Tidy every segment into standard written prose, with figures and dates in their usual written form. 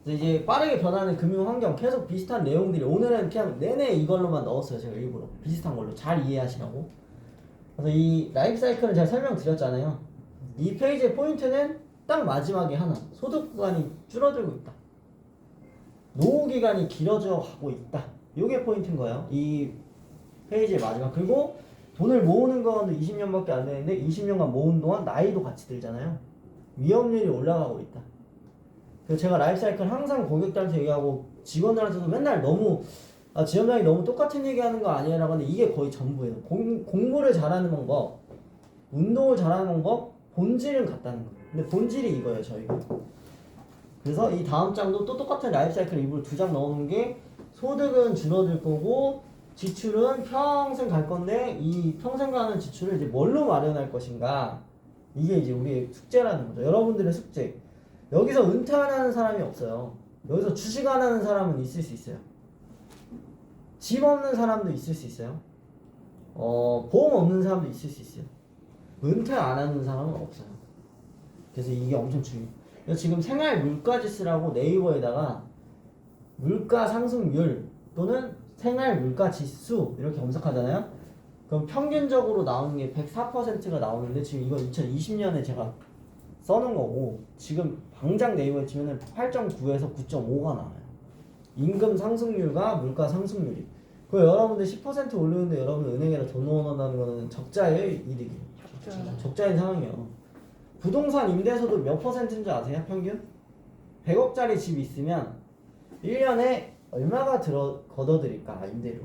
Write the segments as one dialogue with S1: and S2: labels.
S1: 이제 빠르게 변하는 금융 환경 계속 비슷한 내용들이 오늘은 그냥 내내 이걸로만 넣었어요. 제가 일부러 비슷한 걸로 잘 이해하시라고. 그래서 이 라이프 사이클은 제가 설명드렸잖아요. 이 페이지의 포인트는 딱 마지막에 하나. 소득 구간이 줄어들고 있다. 노후 기간이 길어져 가고 있다. 요게 포인트인 거예요. 이 페이지의 마지막. 그리고 돈을 모으는 건 20년밖에 안 되는데 20년간 모은 동안 나이도 같이 들잖아요. 위험률이 올라가고 있다. 그래서 제가 라이프 사이클 항상 고객들한테 얘기하고 직원들한테도 맨날 너무 지점장이 너무 똑같은 얘기하는 거 아니야? 라고 하는데 이게 거의 전부예요. 공부를 잘하는 방법, 운동을 잘하는 방법, 본질은 같다는 거예요. 근데 본질이 이거예요, 저희가. 그래서 이 다음 장도 또 똑같은 라이프 사이클 일부러 2장 넣어놓은 게 소득은 줄어들 거고 지출은 평생 갈 건데 이 평생 가는 지출을 이제 뭘로 마련할 것인가, 이게 이제 우리의 숙제라는 거죠. 여러분들의 숙제. 여기서 은퇴 안 하는 사람이 없어요. 여기서 주식 안 하는 사람은 있을 수 있어요. 집 없는 사람도 있을 수 있어요. 보험 없는 사람도 있을 수 있어요. 은퇴 안 하는 사람은 없어요. 그래서 이게 엄청 중요해요. 그래서 지금 생활 물가지수라고 네이버에다가 물가 상승률 또는 생활 물가 지수 이렇게 검색하잖아요. 그럼 평균적으로 나오는 게 104%가 나오는데 지금 이거 2020년에 제가 써놓은 거고 지금 당장 네이버에 치면은 8.9에서 9.5가 나와요. 임금 상승률과 물가 상승률이. 그 여러분들 10% 올리는데 여러분 은행에다 돈 넣어놓는다는 거는 적자의 이득이에요. 적자인 상황이에요. 부동산 임대소득 몇 퍼센트인지 아세요? 평균? 100억짜리 집 있으면 1년에 얼마가 걷어들일까? 임대료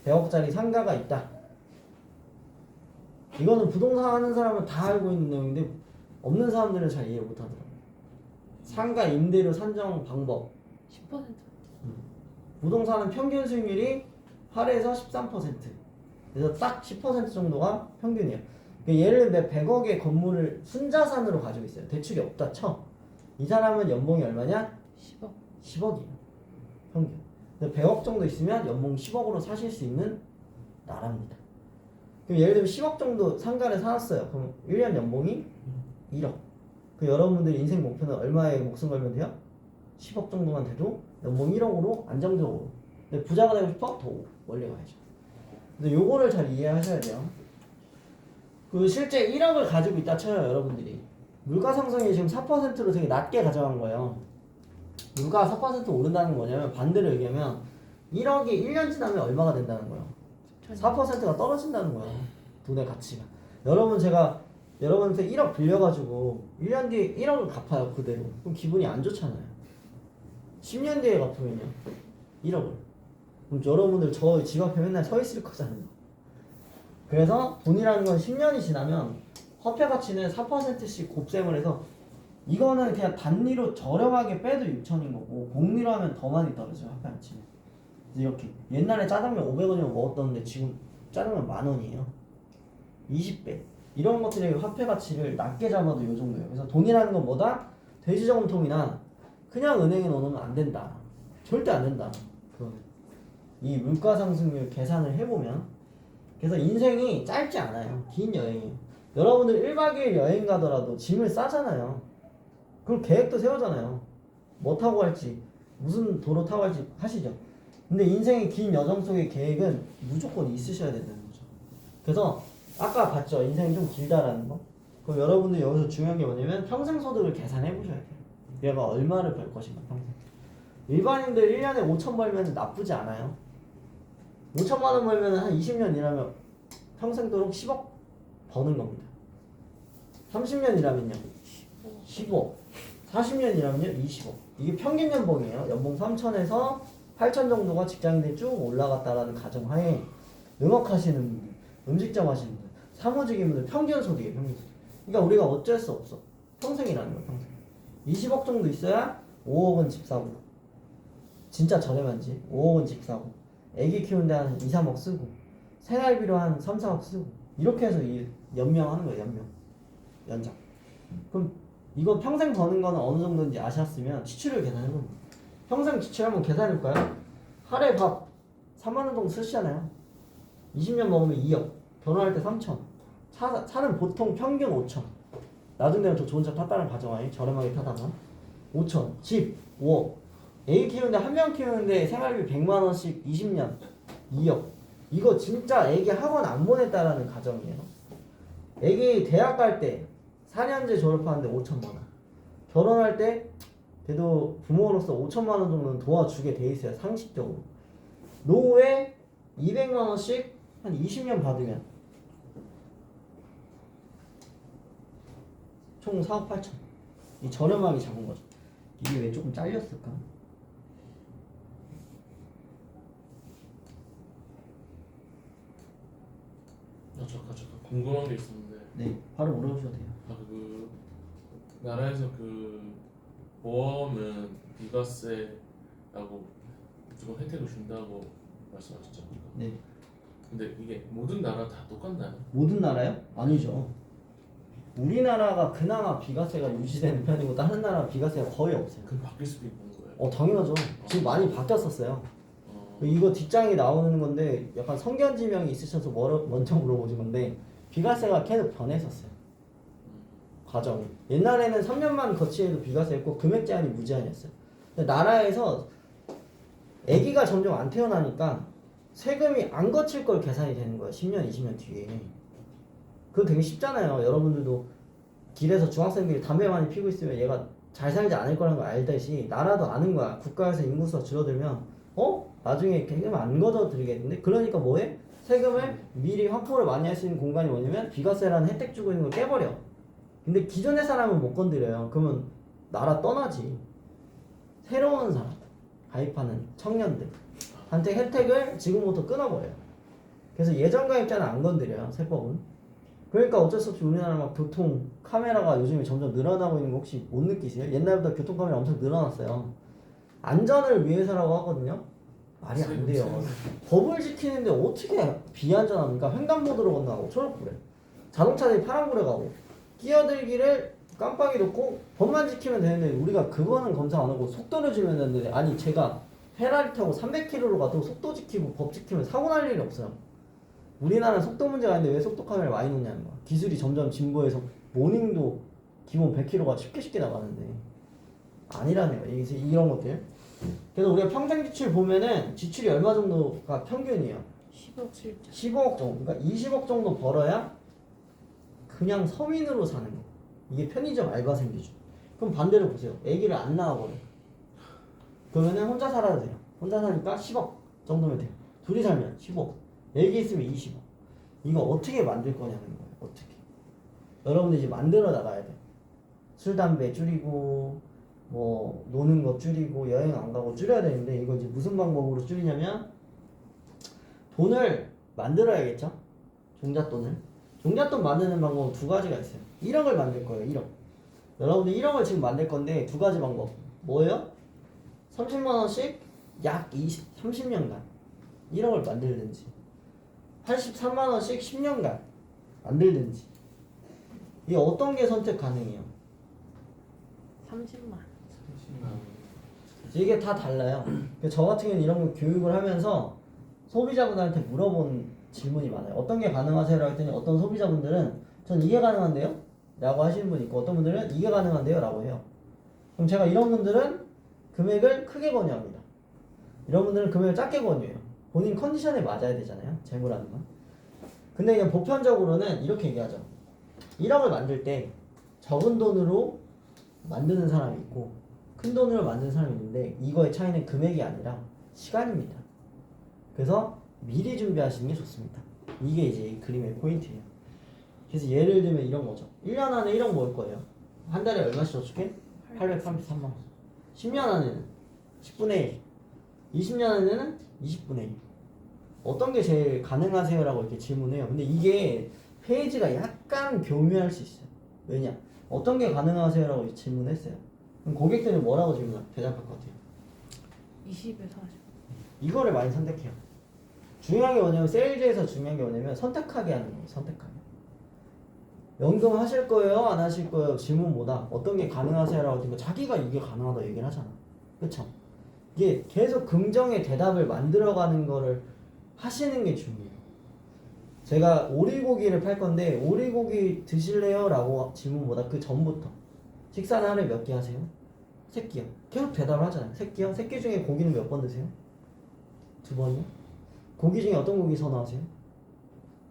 S1: 100억짜리 상가가 있다. 이거는 부동산 하는 사람은 다 알고 있는 내용인데 없는 사람들은 잘 이해 못하더라고요. 상가 임대료 산정 방법
S2: 10%.
S1: 부동산은 평균 수익률이 8에서 13%. 그래서 딱 10% 정도가 평균이에요. 예를 들면 100억의 건물을 순자산으로 가지고 있어요. 대출이 없다 쳐. 이 사람은 연봉이 얼마냐?
S2: 10억.
S1: 10억이에요. 평균. 근데 100억 정도 있으면 연봉 10억으로 사실 수 있는 나라입니다. 그럼 예를 들면 10억 정도 상가를 사놨어요. 그럼 1년 연봉이 1억. 그 여러분들의 인생 목표는 얼마에 목숨 걸면 돼요? 10억 정도만 돼도 연봉 1억으로 안정적으로. 근데 부자가 되고 싶어? 더 멀리 가야죠. 근데 요거를 잘 이해하셔야 돼요. 그 실제 1억을 가지고 있다 쳐요, 여러분들이. 물가 상승이 지금 4%로 되게 낮게 가져간 거예요. 물가가 4% 오른다는 건 뭐냐면 반대로 얘기하면 1억이 1년 지나면 얼마가 된다는 거예요. 4%가 떨어진다는 거예요. 돈의 가치가. 제가 여러분한테 1억 빌려가지고 1년 뒤에 1억을 갚아요, 그대로. 그럼 기분이 안 좋잖아요. 10년 뒤에 갚으면요, 1억을. 그럼 여러분들 저 집 앞에 맨날 서 있을 거잖아요. 그래서 돈이라는 건 10년이 지나면 화폐 가치는 4%씩 곱셈을 해서 이거는 그냥 단위로 저렴하게 빼도 6천인 거고 복리로 하면 더 많이 떨어져요, 화폐 가치는. 이렇게 옛날에 짜장면 500원이면 먹었던데 지금 짜장면 10,000원이에요. 20배. 이런 것들이 화폐 가치를 낮게 잡아도 요 정도예요. 그래서 돈이라는 건 뭐다? 돼지저금통이나 그냥 은행에 넣어놓으면 안 된다. 절대 안 된다. 이 물가 상승률 계산을 해보면. 그래서 인생이 짧지 않아요. 긴 여행이에요. 여러분들 1박 2일 여행 가더라도 짐을 싸잖아요. 그럼 계획도 세우잖아요. 뭐 타고 갈지, 무슨 도로 타고 갈지 하시죠. 근데 인생의 긴 여정 속의 계획은 무조건 있으셔야 된다는 거죠. 그래서 아까 봤죠? 인생이 좀 길다라는 거. 그럼 여러분들 여기서 중요한 게 뭐냐면 평생 소득을 계산해 보셔야 돼요. 얘가 얼마를 벌 것인가 평생. 일반인들 1년에 5천 벌면 나쁘지 않아요. 5천만 원 벌면 한 20년 일하면 평생도록 10억 버는 겁니다. 30년 일하면요 15억. 40년 일하면요 20억. 이게 평균 연봉이에요. 연봉 3천에서 8천 정도가 직장인들이 쭉 올라갔다라는 가정하에 능력하시는 분들, 음식점 하시는 분들, 사무직인분들 평균 소득이에요. 평균 소득. 그러니까 우리가 어쩔 수 없어. 평생이라는 거야. 평생. 20억 정도 있어야 5억은 집 사고, 진짜 저렴한 집 5억은 집 사고, 애기 키우는데 한 2, 3억 쓰고, 생활비로 한 3, 4억 쓰고, 이렇게 해서 연명하는 거예요. 연장. 그럼 이거 평생 버는 거는 어느 정도인지 아셨으면 지출을 계산해봅니다. 평생 지출 한번 계산해볼까요? 하루에 밥 3만 원 정도 쓰시잖아요. 20년 먹으면 2억. 결혼할 때 3천. 차는 보통 평균 5천. 나중에 되면 더 좋은 차 탔다는 가정하에 저렴하게 타다가 5천, 집 5억. 애기 키우는데 한 명 키우는데 생활비 100만 원씩 20년 2억. 이거 진짜 애기 학원 안 보냈다라는 가정이에요. 애기 대학 갈 때 4년제 졸업하는데 5천만 원. 결혼할 때 그래도 부모로서 5천만 원 정도는 도와주게 돼 있어요. 상식적으로. 노후에 200만 원씩 한 20년 받으면 총 4억 8천. 이 저렴하게 잡은 거죠. 이게 왜 조금 잘렸을까?
S2: 잠깐 궁금한 게 있었는데.
S1: 네, 바로 물어보셔도 돼요.
S2: 그 나라에서 그 보험은 비과세라고 무조건 혜택을 준다고 말씀하셨죠?
S1: 네.
S2: 근데 이게 모든 나라 다 똑같나요?
S1: 모든 나라요? 아니죠. 우리나라가 그나마 비과세가 유지되는 편이고 다른 나라 비과세가 거의 없어요.
S2: 그럼 바뀔 수도 있는 거예요?
S1: 당연하죠. 지금 많이 바뀌었었어요. 이거 뒷장이 나오는 건데 약간 성견지명이 있으셔서 먼저 물어보신 건데 비과세가 계속 변했었어요. 과정이. 옛날에는 3년만 거치해도 비과세였고 금액 제한이 무제한이었어요. 근데 나라에서 아기가 점점 안 태어나니까 세금이 안 거칠 걸 계산이 되는 거예요. 10년, 20년 뒤에. 그거 되게 쉽잖아요. 여러분들도 길에서 중학생들이 담배 많이 피고 있으면 얘가 잘 살지 않을 거라는 걸 알듯이 나라도 아는 거야. 국가에서 인구수가 줄어들면 나중에 세금 안 걷어들이겠는데? 그러니까 뭐해? 세금을 미리 확보를 많이 할 수 있는 공간이 뭐냐면 비과세라는 혜택 주고 있는 걸 깨버려. 근데 기존의 사람은 못 건드려요. 그러면 나라 떠나지. 새로운 사람 가입하는 청년들한테 혜택을 지금부터 끊어버려요. 그래서 예전 가입자는 안 건드려요. 세법은. 그러니까 어쩔 수 없이 우리나라 막 교통 카메라가 요즘에 점점 늘어나고 있는 거 혹시 못 느끼세요? 옛날보다 교통 카메라 엄청 늘어났어요. 안전을 위해서라고 하거든요. 말이 안 돼요. 법을 지키는데 어떻게 비안전합니까? 횡단보도로 건너가고 초록불에 자동차들이 파란불에 가고 끼어들기를 깜빡이 놓고 법만 지키면 되는데 우리가 그거는 검사 안 하고 속도를 주면 되는데 아니 제가 페라리 타고 300km로 가도 속도 지키고 법 지키면 사고 날 일이 없어요. 우리나라는 속도 문제가 아닌데 왜 속도 카메라를 많이 놓냐는 거야. 기술이 점점 진보해서 모닝도 기본 100km가 쉽게 나가는데 아니라네요. 이런 것들. 그래서 우리가 평생 지출 보면은 지출이 얼마 정도가 평균이에요?
S3: 10억 실자.
S1: 15억 정도. 그러니까 20억 정도 벌어야 그냥 서민으로 사는 거. 이게 편의점 알바생 기준. 그럼 반대로 보세요. 아기를 안 낳아버려. 그러면은 혼자 살아도 돼요. 혼자 사니까 10억 정도면 돼요. 둘이 살면 15억. 아기 있으면 20억. 이거 어떻게 만들 거냐는 거예요. 어떻게. 여러분들 이제 만들어 나가야 돼. 술, 담배 줄이고 뭐 노는 거 줄이고 여행 안 가고 줄여야 되는데 이거 이제 무슨 방법으로 줄이냐면 돈을 만들어야겠죠. 종잣돈 만드는 방법은 두 가지가 있어요. 1억을 만들 거예요. 1억. 여러분들 1억을 지금 만들 건데 두 가지 방법. 뭐예요? 30만 원씩 약 30년간 1억을 만들든지 83만 원씩 10년간 만들든지. 이게 어떤 게 선택 가능해요?
S3: 30만.
S1: 이게 다 달라요. 저 같은 경우는 이런 거 교육을 하면서 소비자분들한테 물어본 질문이 많아요. 어떤 게 가능하세요? 했더니 어떤 소비자분들은 전 이게 가능한데요? 라고 하시는 분이 있고 어떤 분들은 이게 가능한데요? 라고 해요. 그럼 제가 이런 분들은 금액을 크게 권유합니다. 이런 분들은 금액을 작게 권유해요. 본인 컨디션에 맞아야 되잖아요. 재무라는 건. 근데 그냥 보편적으로는 이렇게 얘기하죠. 1억을 만들 때 적은 돈으로 만드는 사람이 있고 큰 돈으로 만드는 사람이 있는데 이거의 차이는 금액이 아니라 시간입니다. 그래서 미리 준비하시는 게 좋습니다. 이게 이제 이 그림의 포인트예요. 그래서 예를 들면 이런 거죠. 1년 안에 1억 모을 거예요. 한 달에 얼마씩 저축해? 833만 원. 10년 안에는 10분의 1. 20년 안에는 20분의 1. 어떤 게 제일 가능하세요? 라고 이렇게 질문해요. 근데 이게 페이지가 약간 교묘할 수 있어요. 왜냐? 어떤 게 가능하세요? 라고 질문했어요. 그럼 고객들은 뭐라고 대답할 것 같아요?
S3: 20에서 40.
S1: 이거를 많이 선택해요. 중요한 게 뭐냐면 세일즈에서 중요한 게 뭐냐면 선택하게 하는 거예요. 선택하게. 연금 하실 거예요? 안 하실 거예요? 질문보다 어떤 게 가능하세요? 라고 했더니 자기가 이게 가능하다 얘기를 하잖아. 그쵸? 이게 계속 긍정의 대답을 만들어가는 거를 하시는 게 중요해요. 제가 오리고기를 팔 건데 오리고기 드실래요? 라고 질문보다 그 전부터 식사는 하루에 몇 개 하세요? 새끼요. 계속 대답을 하잖아요. 새끼요. 새끼 중에 고기는 몇 번 드세요? 2번이요? 고기 중에 어떤 고기 선호하세요?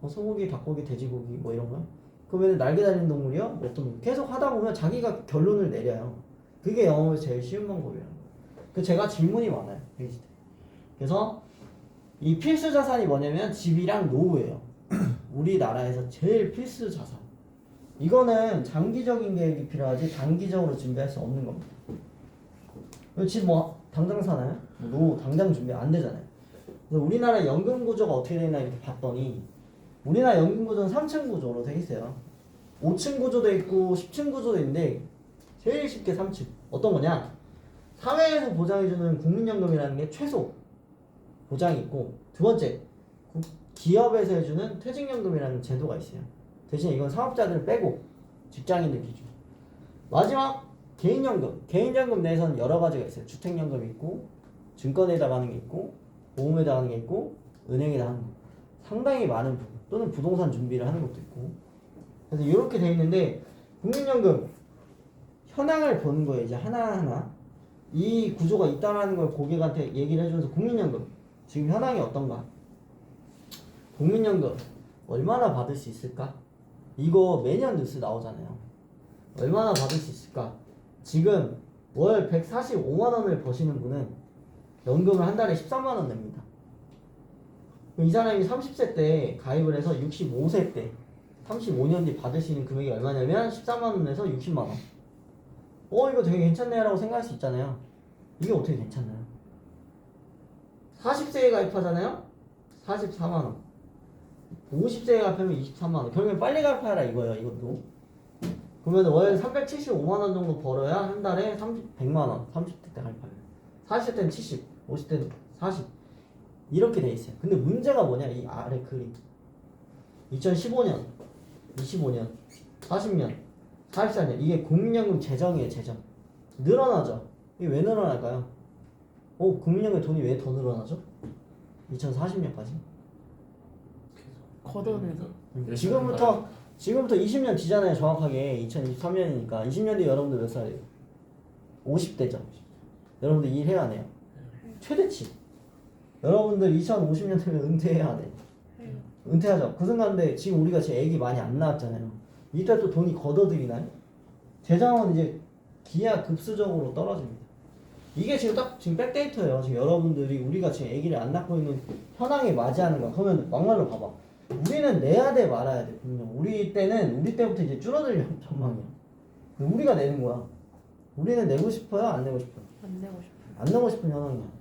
S1: 소고기, 닭고기, 돼지고기 뭐 이런 거요? 그러면 날개 달린 동물이요? 어떤 동물? 계속 하다 보면 자기가 결론을 내려요. 그게 영어에서 제일 쉬운 방법이에요. 그 제가 질문이 많아요. 페이지 때. 그래서 이 필수 자산이 뭐냐면 집이랑 노후예요. 우리나라에서 제일 필수 자산. 이거는 장기적인 계획이 필요하지 단기적으로 준비할 수 없는 겁니다. 집 뭐 당장 사나요? 노후 당장 준비 안 되잖아요. 그래서 우리나라 연금 구조가 어떻게 되나 이렇게 봤더니 우리나라 연금 구조는 3층 구조로 돼 있어요. 5층 구조도 있고 10층 구조도 있는데 제일 쉽게 3층. 어떤 거냐? 사회에서 보장해주는 국민연금이라는 게 최소 보장이 있고 두 번째 기업에서 해주는 퇴직연금이라는 제도가 있어요. 대신 이건 사업자들 빼고 직장인들 기준. 마지막 개인연금. 개인연금 내에서는 여러 가지가 있어요. 주택연금이 있고 증권에다 가는 게 있고 보험에다 가는 게 있고 은행에다 하는 거. 상당히 많은 부분 또는 부동산 준비를 하는 것도 있고. 그래서 이렇게 돼 있는데 국민연금 현황을 보는 거예요. 이제 하나하나 이 구조가 있다라는 걸 고객한테 얘기를 해주면서 국민연금 지금 현황이 어떤가? 국민연금 얼마나 받을 수 있을까? 이거 매년 뉴스 나오잖아요. 얼마나 받을 수 있을까? 지금 월 145만 원을 버시는 분은 연금을 한 달에 13만 원 냅니다. 이 사람이 30세 때 가입을 해서 65세 때 35년 뒤 받을 수 있는 금액이 얼마냐면 13만 원에서 60만 원. 이거 되게 괜찮네 라고 생각할 수 있잖아요. 이게 어떻게 괜찮나요? 40세에 가입하잖아요? 44만 원. 50세에 가입하면 23만 원. 결국엔 빨리 가입하라 이거예요. 이것도. 그러면 월 375만 원 정도 벌어야 한 달에 100만 원. 30대 때 가입하면. 40세 때는 70, 50세 때는 40. 이렇게 돼 있어요. 근데 문제가 뭐냐? 이 아래 그림. 2015년, 25년, 40년, 44년. 이게 국민연금 재정이에요. 재정. 늘어나죠. 이게 왜 늘어날까요? 국민연금 돈이 왜 더 늘어나죠? 2040년까지.
S3: 걷어내서.
S1: 지금부터 20년 뒤잖아요. 정확하게 2023년이니까 20년 뒤 여러분들 몇 살이에요? 50대죠. 여러분들 일해야 하네요. 최대치. 여러분들 2050년 되면 은퇴해야 하네. 은퇴하죠. 그 순간인데 지금 우리가 제 애기 많이 안 낳았잖아요. 이때 또 돈이 걷어들이나요? 재정은 이제 기하급수적으로 떨어집니다. 이게 지금 백데이터예요. 지금 여러분들이 우리가 지금 애기를 안 낳고 있는 현황에 맞이하는 거. 그러면 막말로 봐봐. 우리는 내야 돼 말아야 돼. 분명. 우리 때부터 이제 줄어들 전망이야. 우리가 내는 거야. 우리는 내고 싶어요? 안 내고 싶어요?
S3: 안 내고 싶어.
S1: 안 내고 싶은 현황이야.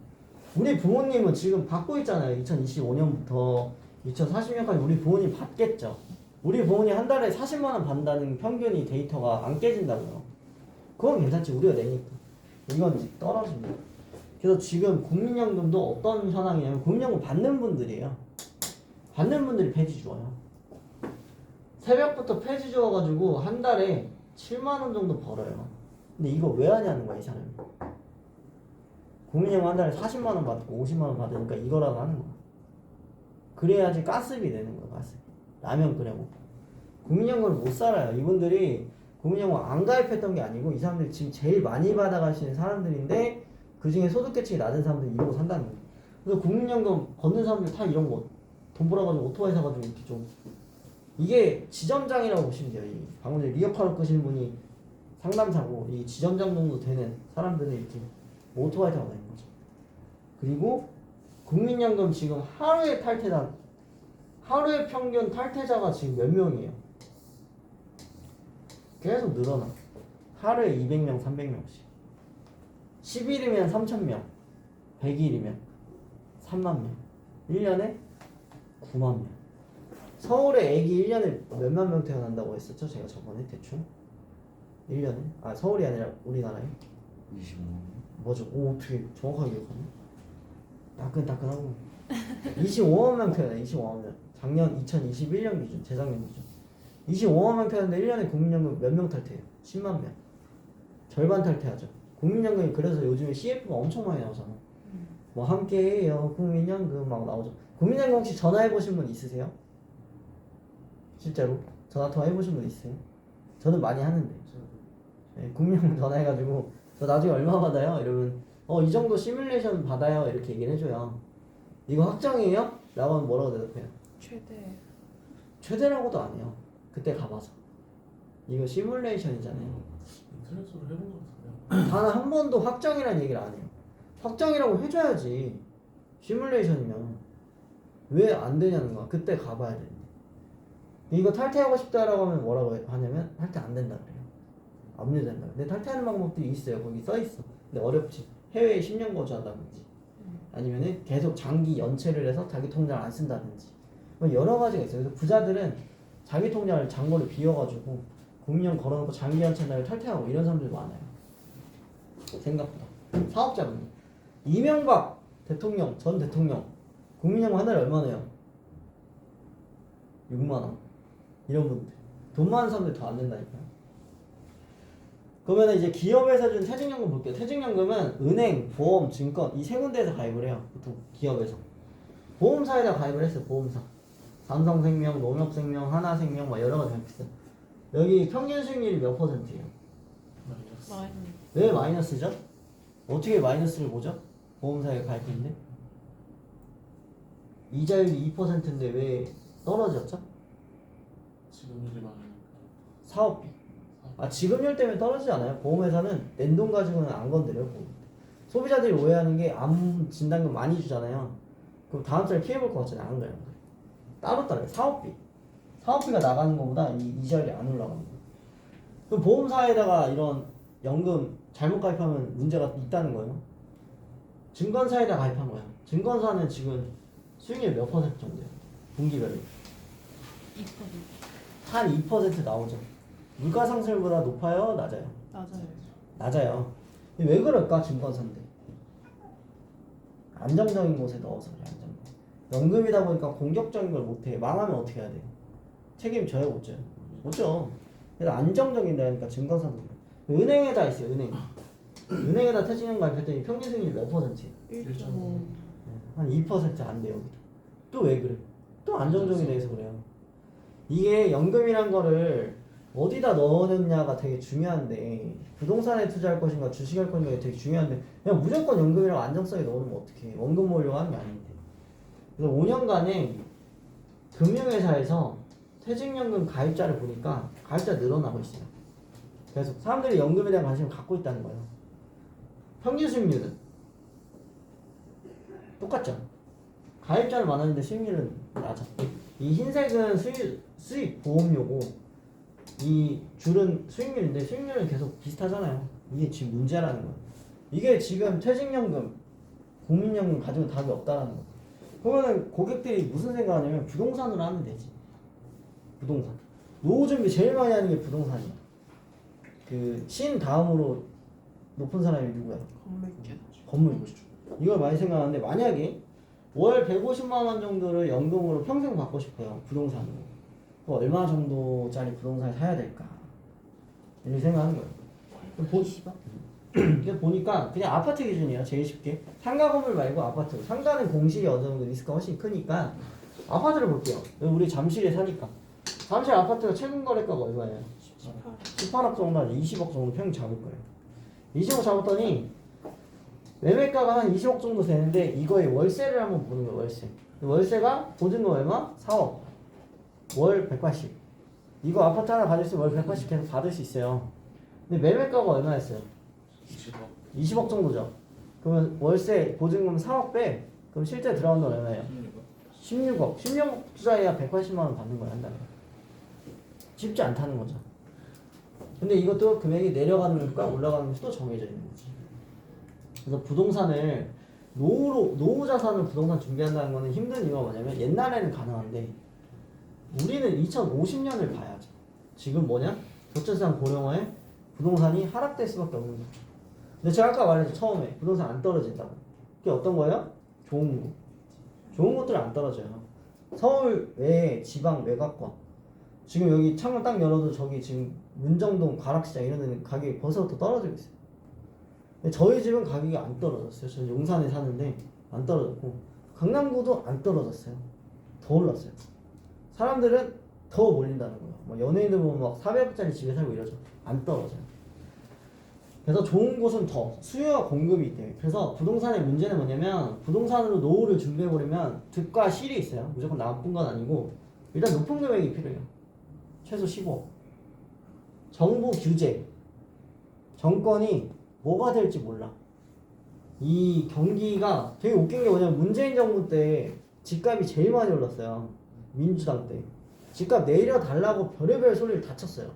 S1: 우리 부모님은 지금 받고 있잖아요. 2025년부터 2040년까지 우리 부모님 받겠죠. 우리 부모님 한 달에 40만 원 받는다는 평균이 데이터가 안 깨진다고요. 그건 괜찮지. 우리가 내니까. 이건 떨어집니다. 그래서 지금 국민연금도 어떤 현황이냐면 국민연금 받는 분들이에요. 받는 분들이 폐지 주어요. 새벽부터 폐지 주어가지고 한 달에 7만 원 정도 벌어요. 근데 이거 왜 하냐는 거야 이 사람이. 국민연금 한 달에 40만 원 받고 50만 원 받으니까 이거라도 하는 거야. 그래야지 가스비 내는 거야. 가스비. 라면 끓여 먹고. 국민연금을 못 살아요. 이분들이 국민연금 안 가입했던 게 아니고 이 사람들이 지금 제일 많이 받아가시는 사람들인데 그 중에 소득계층이 낮은 사람들이 이러고 산다는 거예요. 그래서 국민연금 걷는 사람들 다 이런 거. 돈 벌어가지고 오토바이 사가지고 이렇게 좀. 이게 지점장이라고 보시면 돼요. 이 방금 전에 리어카로 끄신 분이 상담사고 이 지점장 정도 되는 사람들은 이렇게 오토바이 타고 다니는 거죠. 그리고 국민연금 지금 하루에 평균 탈퇴자가 지금 몇 명이에요? 계속 늘어나. 하루에 200명, 300명씩. 10일이면 3,000명. 100일이면 3만 명. 1년에 9만 명. 서울에 애기 1년에 몇만 명 태어난다고 했었죠? 제가 저번에 대충 1년에? 서울이 아니라 우리나라에
S4: 25만.
S1: 뭐죠? 어떻게 정확하게 기억하네? 따끈따끈하고 25만 명 태어나. 25만 명. 작년 2021년 기준, 재작년 기준 25만 명 태어났는데 1년에 국민연금 몇 명 탈퇴해요? 10만 명. 절반 탈퇴하죠. 국민연금이 그래서 요즘에 CF가 엄청 많이 나오잖아. 뭐 함께해요 국민연금 막 나오죠. 국민연금 혹시 전화해보신 분 있으세요? 실제로? 전화 통화 해보신 분 있어요? 저는 많이 하는데. 네, 국민연금 전화해가지고 저 나중에 얼마 받아요? 이러면 이 정도 시뮬레이션 받아요 이렇게 얘기를 해줘요. 이거 확정이에요? 라고 하면 뭐라고 대답해요?
S3: 최대.
S1: 최대라고도 안 해요. 그때 가봐서 이거 시뮬레이션이잖아요.
S2: 인터넷으로 해본 것 같은데.
S1: 단 한 번도 확정이라는 얘기를 안 해요. 확정이라고 해줘야지. 시뮬레이션이면 왜 안 되냐는 거야. 그때 가봐야 돼. 이거 탈퇴하고 싶다라고 하면 뭐라고 하냐면 탈퇴 안 된다 그래요. 압류된다. 근데 탈퇴하는 방법들이 있어요. 거기 써 있어. 근데 어렵지. 해외에 10년 거주한다든지 아니면은 계속 장기 연체를 해서 자기 통장을 안 쓴다든지 뭐 여러 가지가 있어요. 그래서 부자들은 자기 통장을 잔고를 비워가지고 국민형 걸어놓고 장기 연체한 다음에 탈퇴하고 이런 사람들이 많아요. 생각보다. 사업자분 이명박 대통령 전 대통령 국민연금 한 달에 얼마 내요? 6만 원. 이런 분들 돈 많은 사람들 더 안 낸다니까요. 그러면 이제 기업에서 준 퇴직연금 볼게요. 퇴직연금은 은행, 보험, 증권 이 세 군데에서 가입을 해요. 보통 기업에서 보험사에다 가입을 했어요. 보험사 삼성생명, 농협생명, 하나생명 막 여러 가지 있어요. 여기 평균 수익률이 몇 %예요?
S2: 마이너스.
S3: 마이너스.
S1: 왜 마이너스죠? 어떻게 마이너스를 보죠? 보험사에 가입했는데 이자율이 2%인데 왜 떨어졌죠?
S2: 지금률이 많으니까.
S1: 사업비. 지급률 때문에 떨어지지 않아요. 보험회사는 낸 돈 가지고는 안 건드려요. 보험. 소비자들이 오해하는 게 암 진단금 많이 주잖아요. 그럼 다음 달에 피해 볼 것 같잖아요. 안 그래요. 따로 따라요. 사업비. 사업비가 나가는 것보다 이자율이 안 올라가는 거예요. 그럼 보험사에다가 이런 연금 잘못 가입하면 문제가 있다는 거예요. 증권사에다 가입한 거예요. 증권사는 지금 수익률 몇 % 정도예요? 분기별로
S3: 2%.
S1: 한 2% 나오죠. 물가 상승률보다 높아요? 낮아요?
S3: 맞아요.
S1: 낮아요. 왜 그럴까? 증권사인데 안정적인 곳에 넣어서 그래. 안정적. 연금이다 보니까 공격적인 걸 못해. 망하면 어떻게 해야 돼요? 책임 져요? 못 져요? 못 져. 그래서 안정적인 데니까 증권사도 그래. 은행에다 있어요. 은행에다 퇴직연금 가입했더니 평균 수익률이 몇 %예요?
S3: 1.5.
S1: 한 2%안 돼요. 또 왜 그래? 또 안정적인 데에서 그래요. 이게 연금이란 거를 어디다 넣느냐가 되게 중요한데 부동산에 투자할 것인가 주식할 것인가 되게 중요한데 그냥 무조건 연금이라고 안정성에 넣으면 어떡해. 원금 모으려고 하는 게 아닌데. 그래서 5년간에 금융회사에서 퇴직연금 가입자를 보니까 가입자 늘어나고 있어요. 그래서 사람들이 연금에 대한 관심을 갖고 있다는 거예요. 평균 수익률은 똑같죠. 가입자는 많았는데 수익률은 낮아. 이 흰색은 수익 보험료고 이 줄은 수익률인데 수익률은 계속 비슷하잖아요. 이게 지금 문제라는 거예요. 이게 지금 퇴직연금, 국민연금 가지고 답이 없다라는 거예요. 그러면은 고객들이 무슨 생각하냐면 부동산으로 하면 되지. 부동산. 노후 준비 제일 많이 하는 게 부동산이야. 그 신 다음으로 높은 사람이 누구야?
S3: 건물주.
S1: 건물주. 이걸 많이 생각하는데 만약에 월 150만 원 정도를 연금으로 평생 받고 싶어요. 부동산으로. 그럼 얼마 정도짜리 부동산을 사야 될까? 이렇게 생각하는 거예요. 그럼 보니까 그냥 아파트 기준이에요. 제일 쉽게. 상가 건물 말고 아파트. 상가는 공실이 어느 정도 리스크가 훨씬 크니까 아파트를 볼게요. 우리 잠실에 사니까. 잠실 아파트가 최근 거래가가 얼마예요? 18억 정도 하지. 20억 정도 평균 잡을 거예요. 20억 잡았더니 매매가가 한 20억 정도 되는데 이거의 월세를 한번 보는 거예요. 월세가 보증금 얼마? 4억. 월 180. 이거 아파트 하나 가질 수 있으면 월 180 계속 받을 수 있어요. 근데 매매가가 얼마였어요?
S2: 20억.
S1: 20억 정도죠. 그러면 월세 보증금 4억 빼. 그럼 실제 들어간 돈 얼마예요? 16억. 16억 투자해야 180만 원 받는 거야, 한 달에. 쉽지 않다는 거죠. 근데 이것도 금액이 내려가는가 올라가는 게 또 정해져 있는 거지. 그래서 부동산을 노후 자산을 부동산 준비한다는 거는 힘든 이유가 뭐냐면 옛날에는 가능한데 우리는 2050년을 봐야죠. 지금 뭐냐? 저출산 고령화에 부동산이 하락될 수밖에 없는 거죠. 근데 제가 아까 말했죠. 처음에 부동산 안 떨어진다고. 그게 어떤 거예요? 좋은 거. 좋은 것들은 안 떨어져요. 서울 외에 지방 외곽과 지금 여기 창문 딱 열어도 저기 지금 문정동 가락시장 이런 데는 가격이 벌써부터 떨어지고 있어요. 근데 저희 집은 가격이 안 떨어졌어요. 저는 용산에 사는데 안 떨어졌고 강남구도 안 떨어졌어요. 더 올랐어요. 사람들은 더 몰린다는 거예요. 뭐 연예인들 보면 막 400억짜리 집에 살고 이러죠. 안 떨어져요. 그래서 좋은 곳은 더 수요와 공급이 있대요. 그래서 부동산의 문제는 뭐냐면 부동산으로 노후를 준비해버리면 득과 실이 있어요. 무조건 나쁜 건 아니고 일단 높은 금액이 필요해요. 최소 15억. 정부 규제, 정권이 뭐가 될지 몰라. 이 경기가 되게 웃긴 게 뭐냐면 문재인 정부 때 집값이 제일 많이 올랐어요. 민주당 때 집값 내려달라고 별의별 소리를 다 쳤어요.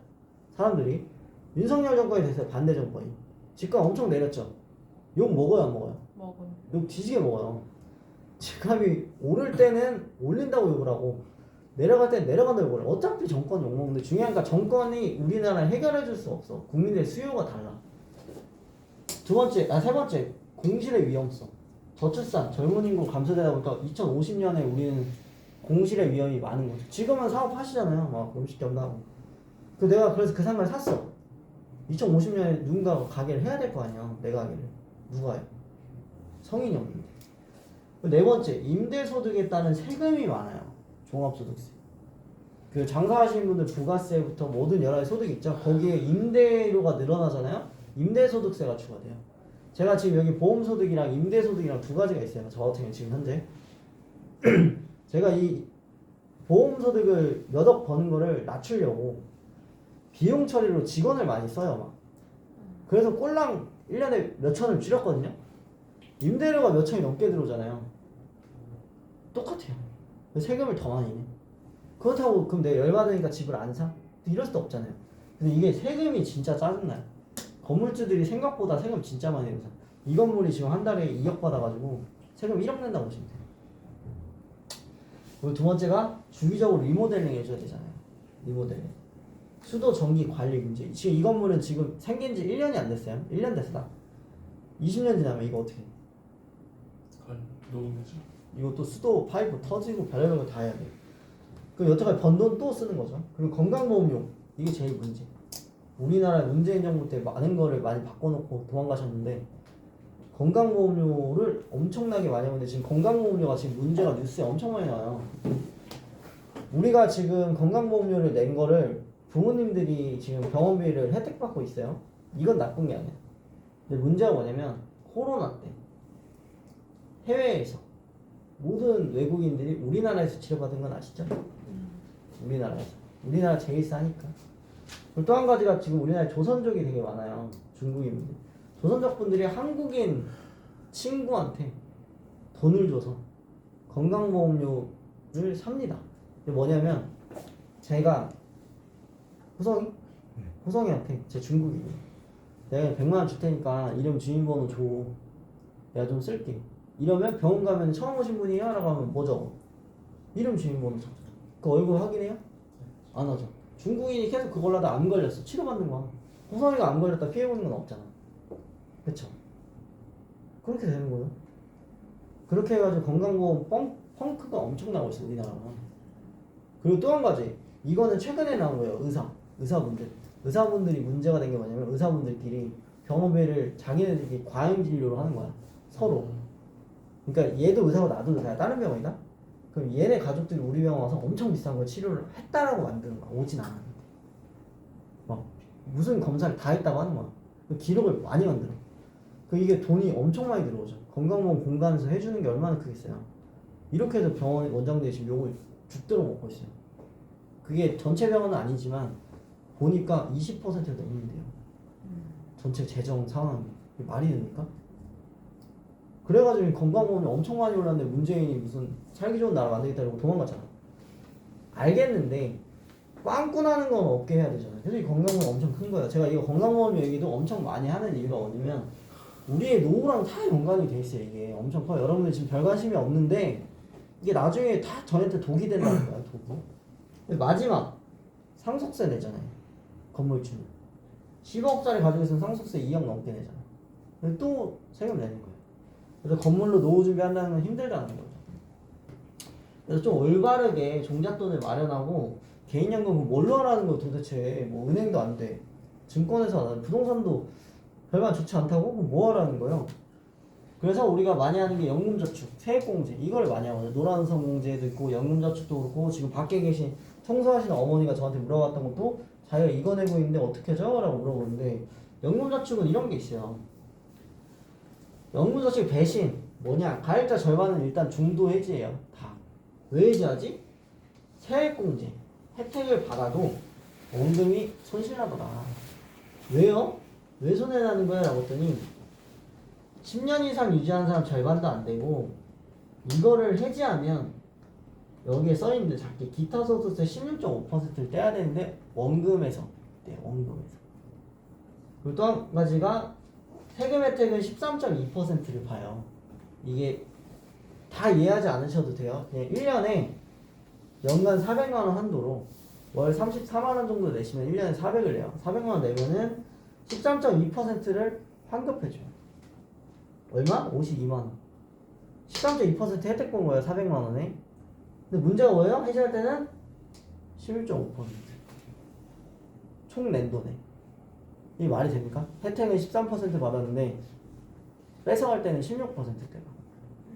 S1: 사람들이. 윤석열 정권이 됐어요. 반대 정권이. 집값 엄청 내렸죠. 욕 먹어요 안 먹어요?
S3: 먹어요.
S1: 욕 뒤지게 먹어요. 집값이 오를 때는 올린다고 욕을 하고 내려갈 때는 내려간다고 욕을 해요. 어차피 정권 욕 먹는데 중요한 건 정권이 우리나라를 해결해 줄 수 없어. 국민의 수요가 달라. 세 번째 공실의 위험성. 저출산, 젊은 인구 감소되다 보니까 2050년에 우리는 공실의 위험이 많은 거죠. 지금은 사업하시잖아요. 막 음식 겸다고. 내가 그래서 그 상가를 샀어. 2050년에 누군가가 가게를 해야 될 거 아니야. 내 가게를. 누가 해? 성인이 없는데. 네 번째, 임대소득에 따른 세금이 많아요. 종합소득세. 그 장사하시는 분들 부가세부터 모든 여러 가지 소득이 있죠. 거기에 임대료가 늘어나잖아요. 임대소득세가 추가돼요. 제가 지금 여기 보험소득이랑 임대소득이랑 두 가지가 있어요. 저 같은 경우 지금 현재 제가 이 보험소득을 몇 억 버는 거를 낮추려고 비용 처리로 직원을 많이 써요. 막. 그래서 꼴랑 1년에 몇 천을 줄였거든요. 임대료가 몇 천이 넘게 들어오잖아요. 똑같아요. 세금을 더 많이 내. 그렇다고 그럼 내가 열받으니까 집을 안 사? 이럴 수도 없잖아요. 근데 이게 세금이 진짜 짜증나요. 건물주들이 생각보다 세금 진짜 많이 내서 이 건물이 지금 한 달에 2억 받아가지고 세금 1억 낸다고 보시면 돼요. 그리고 두 번째가 주기적으로 리모델링 해줘야 되잖아요. 리모델링. 수도 전기 관리 문제. 지금 이 건물은 지금 생긴 지 1년이 안 됐어요. 1년 됐어. 20년 지나면 이거 어떻게 해?
S2: 녹음되죠?
S1: 이것도 수도 파이프 터지고 별의별 거 다 해야 돼. 그럼 여태까지 번 돈 또 쓰는 거죠. 그리고 건강보험료. 이게 제일 문제. 우리나라 문재인 정부 때 많은 거를 많이 바꿔놓고 도망가셨는데 건강보험료를 엄청나게 많이 하는데 지금 건강보험료가 지금 문제가 뉴스에 엄청 많이 나와요. 우리가 지금 건강보험료를 낸 거를 부모님들이 지금 병원비를 혜택받고 있어요. 이건 나쁜 게 아니야. 근데 문제가 뭐냐면 코로나 때 해외에서 모든 외국인들이 우리나라에서 치료받은 건 아시죠? 우리나라에서. 우리나라 제일 싸니까. 그리고 또 한 가지가 지금 우리나라에 조선족이 되게 많아요. 중국인분들. 조선족 분들이 한국인 친구한테 돈을 줘서 건강보험료를 삽니다. 이게 뭐냐면 제가 호성이한테 제 중국인이에요. 내가 100만 원 줄 테니까 이름 주민번호 줘. 내가 좀 쓸게. 이러면 병원 가면 처음 오신 분이에요? 라고 하면 뭐 적어? 이름 주민번호 적어. 그 얼굴 확인해요? 안 하죠. 중국인이 계속 그걸로 하다 안 걸렸어. 치료받는 거야. 호성이가 안 걸렸다 피해보는 건 없잖아. 그쵸? 그렇게 되는 거예요. 그렇게 해가지고 건강보험 펑크가 엄청 나고 있어 우리나라가. 그리고 또 한 가지 이거는 최근에 나온 거예요. 의사분들이 문제가 된 게 뭐냐면 의사분들끼리 병원비를 자기네들끼리 과잉 진료를 하는 거야. 서로. 그러니까 얘도 의사고 나도 의사야. 다른 병원이다? 그럼 얘네 가족들이 우리 병원 와서 엄청 비싼 거 치료를 했다라고 만드는 거야. 오진 않았는데. 막 무슨 검사를 다 했다고 하는 거야. 그 기록을 많이 만들어. 이게 돈이 엄청 많이 들어오죠. 건강보험 공단에서 해주는 게 얼마나 크겠어요. 이렇게 해서 병원 원장들이 지금 욕을 죽도록 먹고 있어요. 그게 전체 병원은 아니지만 보니까 20%가 넘는데요. 전체 재정 상황이. 말이 됩니까? 그래가지고 건강보험이 엄청 많이 올랐는데 문재인이 무슨 살기 좋은 나라 만들겠다 이러고 도망갔잖아. 알겠는데 빵꾸나는 건 없게 해야 되잖아요. 그래서 이 건강보험 엄청 큰 거예요. 제가 이거 건강보험 얘기도 엄청 많이 하는 이유가 뭐냐면 우리의 노후랑 다 연관이 돼 있어요. 이게 엄청 커요. 여러분들 지금 별 관심이 없는데 이게 나중에 다 저한테 독이 된다는 거야. 독이. 마지막 상속세 내잖아요. 건물주는 10억짜리 가지고 있으면 상속세 2억 넘게 내잖아. 근데 또 세금 내는 거예요. 그래서 건물로 노후 준비한다는 건 힘들다는 거죠. 그래서 좀 올바르게 종잣돈을 마련하고 개인연금 뭘로 하라는 거 도대체. 뭐 은행도 안 돼. 증권회사 안 돼. 부동산도 별반 좋지 않다고? 그럼 뭐 하라는 거예요? 그래서 우리가 많이 하는 게 연금저축, 세액공제 이걸 많이 하거든요. 노란선공제도 있고 연금저축도 그렇고 지금 밖에 계신 청소하시는 어머니가 저한테 물어봤던 것도 자기가 이거 내고 있는데 어떻게 하죠? 라고 물어보는데 연금저축은 이런 게 있어요. 연금저축 대신 뭐냐? 가입자 절반은 일단 중도 해지예요. 다. 왜 해지하지? 세액공제 혜택을 받아도 원금이 손실나더라. 왜요? 왜 손해나는 거야? 라고 했더니 10년 이상 유지한 사람 절반도 안 되고 이거를 해지하면 여기에 써있는데 작게 기타 소득세 16.5%를 떼야 되는데 원금에서 떼요. 원금에서. 그리고 또 한 가지가 세금 혜택은 13.2%를 봐요. 이게 다 이해하지 않으셔도 돼요. 그냥 1년에 연간 400만 원 한도로 월 34만 원 정도 내시면 1년에 400을 내요. 400만 원 내면은 13.2%를 환급해줘요. 얼마? 52만 원. 13.2% 혜택 본 거예요. 400만 원에. 근데 문제가 뭐예요? 해지할 때는 11.5%. 총 낸돈에. 이게 말이 됩니까? 혜택은 13% 받았는데 뺏어갈 때는 16%대가.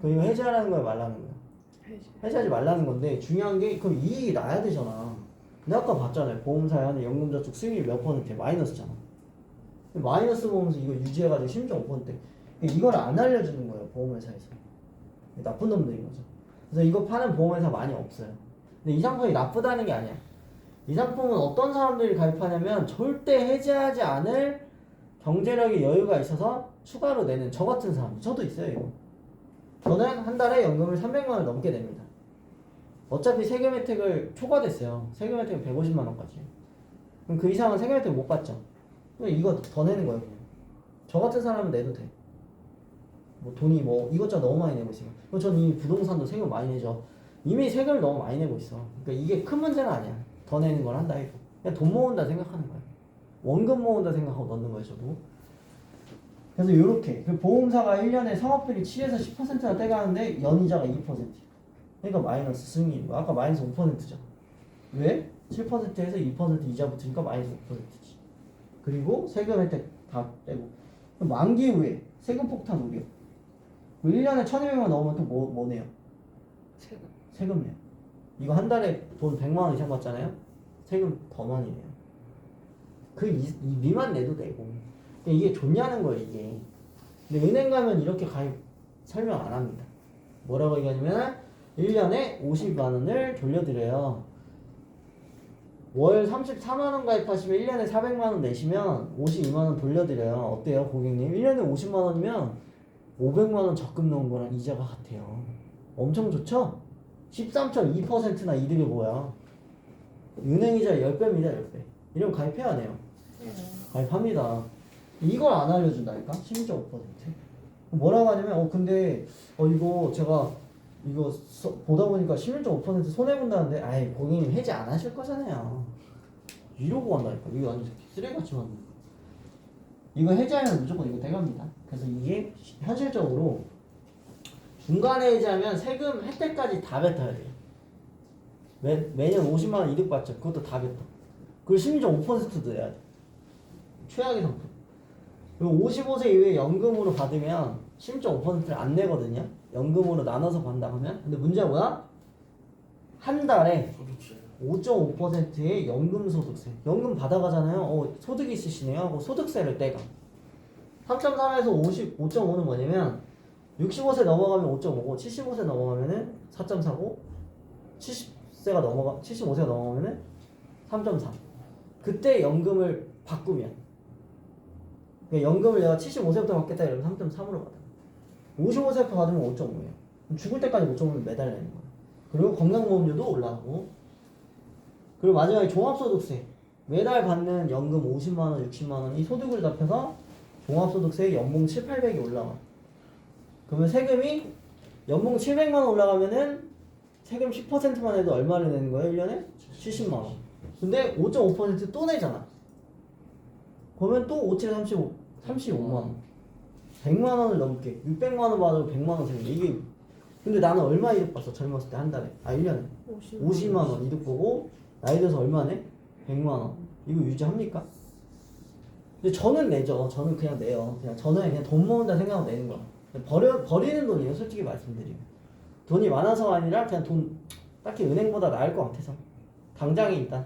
S1: 그럼 이거 해지하라는 거야 말라는 거야? 해지하지 말라는 건데 중요한 게 그럼 이익이 나야 되잖아. 근데 아까 봤잖아요. 보험사에 하는 연금저축 수익률 몇 %? 마이너스잖아. 마이너스 보면서 이거 유지해가지고 16.5%. 이걸 안 알려주는 거예요. 보험회사에서. 나쁜 놈들인 거죠. 그래서 이거 파는 보험회사 많이 없어요. 근데 이 상품이 나쁘다는 게 아니야. 이 상품은 어떤 사람들이 가입하냐면 절대 해지하지 않을 경제력의 여유가 있어서 추가로 내는 저 같은 사람. 저도 있어요 이거. 저는 한 달에 연금을 300만 원을 넘게 냅니다. 어차피 세금 혜택을 초과됐어요. 세금 혜택은 150만 원까지. 그럼 그 이상은 세금 혜택 못 받죠. 그럼 이거 더 내는 거예요. 그냥. 저 같은 사람은 내도 돼. 뭐 돈이 뭐 이것저것 너무 많이 내고 있으면. 그럼 저는 이미 부동산도 세금 많이 내죠. 이미 세금을 너무 많이 내고 있어. 그러니까 이게 큰 문제는 아니야. 더 내는 걸 한다 해도. 그냥 돈 모은다 생각하는 거야. 원금 모은다 생각하고 넣는 거예요, 저도. 그래서 이렇게 그 보험사가 1년에 상업비를 7에서 10%나 떼가는데 연이자가 2%. 그러니까 마이너스 승인이고 아까 마이너스 5%죠. 왜? 7%에서 2% 이자 붙으니까 마이너스 5%지. 그리고 세금 혜택 다 떼고 그럼 만기 후에 세금 폭탄 우려. 1년에 1,200만 넘으면 또 뭐 내요? 세금 내요. 이거 한 달에 돈 100만 원 이상 받잖아요? 세금 더 많이 내요. 그 미만 내도 되고. 이게 좋냐는 거예요, 이게. 근데 은행 가면 이렇게 가입 설명 안 합니다. 뭐라고 얘기하냐면 1년에 50만 원을 돌려드려요. 월 34만 원 가입하시면 1년에 400만 원 내시면 52만 원 돌려드려요. 어때요, 고객님? 1년에 50만 원이면 500만 원 적금 넣은 거랑 이자가 같아요. 엄청 좋죠? 13.2%나 이득이 뭐야? 은행이자 10배입니다, 10배. 이러면 가입해야 하네요. 가입합니다. 이걸 안 알려준다니까? 16.5%. 뭐라고 하냐면, 근데, 이거 제가, 이거 보다 보니까 16.5% 손해본다는데, 아이, 고객님 해지 안 하실 거잖아요. 이러고 간다니까. 이거 완전 쓰레기같이 만든 거. 이거 해지하면 무조건 이거 떼갑니다. 그래서 이게 현실적으로 중간에 해지하면 세금 혜택까지 다 뱉어야 돼요. 매년 50만 원 이득 받죠. 그것도 다 뱉어. 그리고 16.5%도 내야 돼. 최악의 상품. 그리고 55세 이후에 연금으로 받으면 16.5%를 안 내거든요. 연금으로 나눠서 받는다 하면. 근데 문제가 뭐야? 한 달에
S2: 소득세
S1: 5.5%의 연금 소득세. 연금 받아가잖아요. 소득이 있으시네요 하고 소득세를 떼가. 3.3에서 5.5는 뭐냐면 65세 넘어가면 5.5고 75세 넘어가면은 4.4고 75세가 넘어가면은 3.3. 그때 연금을 바꾸면 그러니까 연금을 내가 75세부터 받겠다 이러면 3.3으로 받아. 55세부터 받으면 5.5예요. 죽을 때까지 5.5를 매달리는 거야. 그리고 건강보험료도 올라가고 그리고 마지막에 종합소득세. 매달 받는 연금 50만원, 60만원 이 소득을 합해서 종합소득세 연봉 700~800이 올라가. 그러면 세금이 연봉 700만원 올라가면은 세금 10%만 해도 얼마를 내는 거예요? 1년에? 70만원. 근데 5.5% 또 내잖아. 그러면 또 5, 7, 35, 35만원. 100만원을 넘게 600만원 받아도 100만원 세금. 이게 근데 나는 얼마 이득 봤어? 젊었을 때 한 달에. 1년에 50만원 이득 보고 나이 들어서 얼마네? 100만원. 이거 유지합니까? 근데 저는 내죠. 저는 그냥 내요. 저는 그냥 돈 모은다 생각하고 내는 거야. 버리는 돈이에요. 솔직히 말씀드리면. 돈이 많아서가 아니라 그냥 돈 딱히 은행보다 나을 것 같아서. 당장에 일단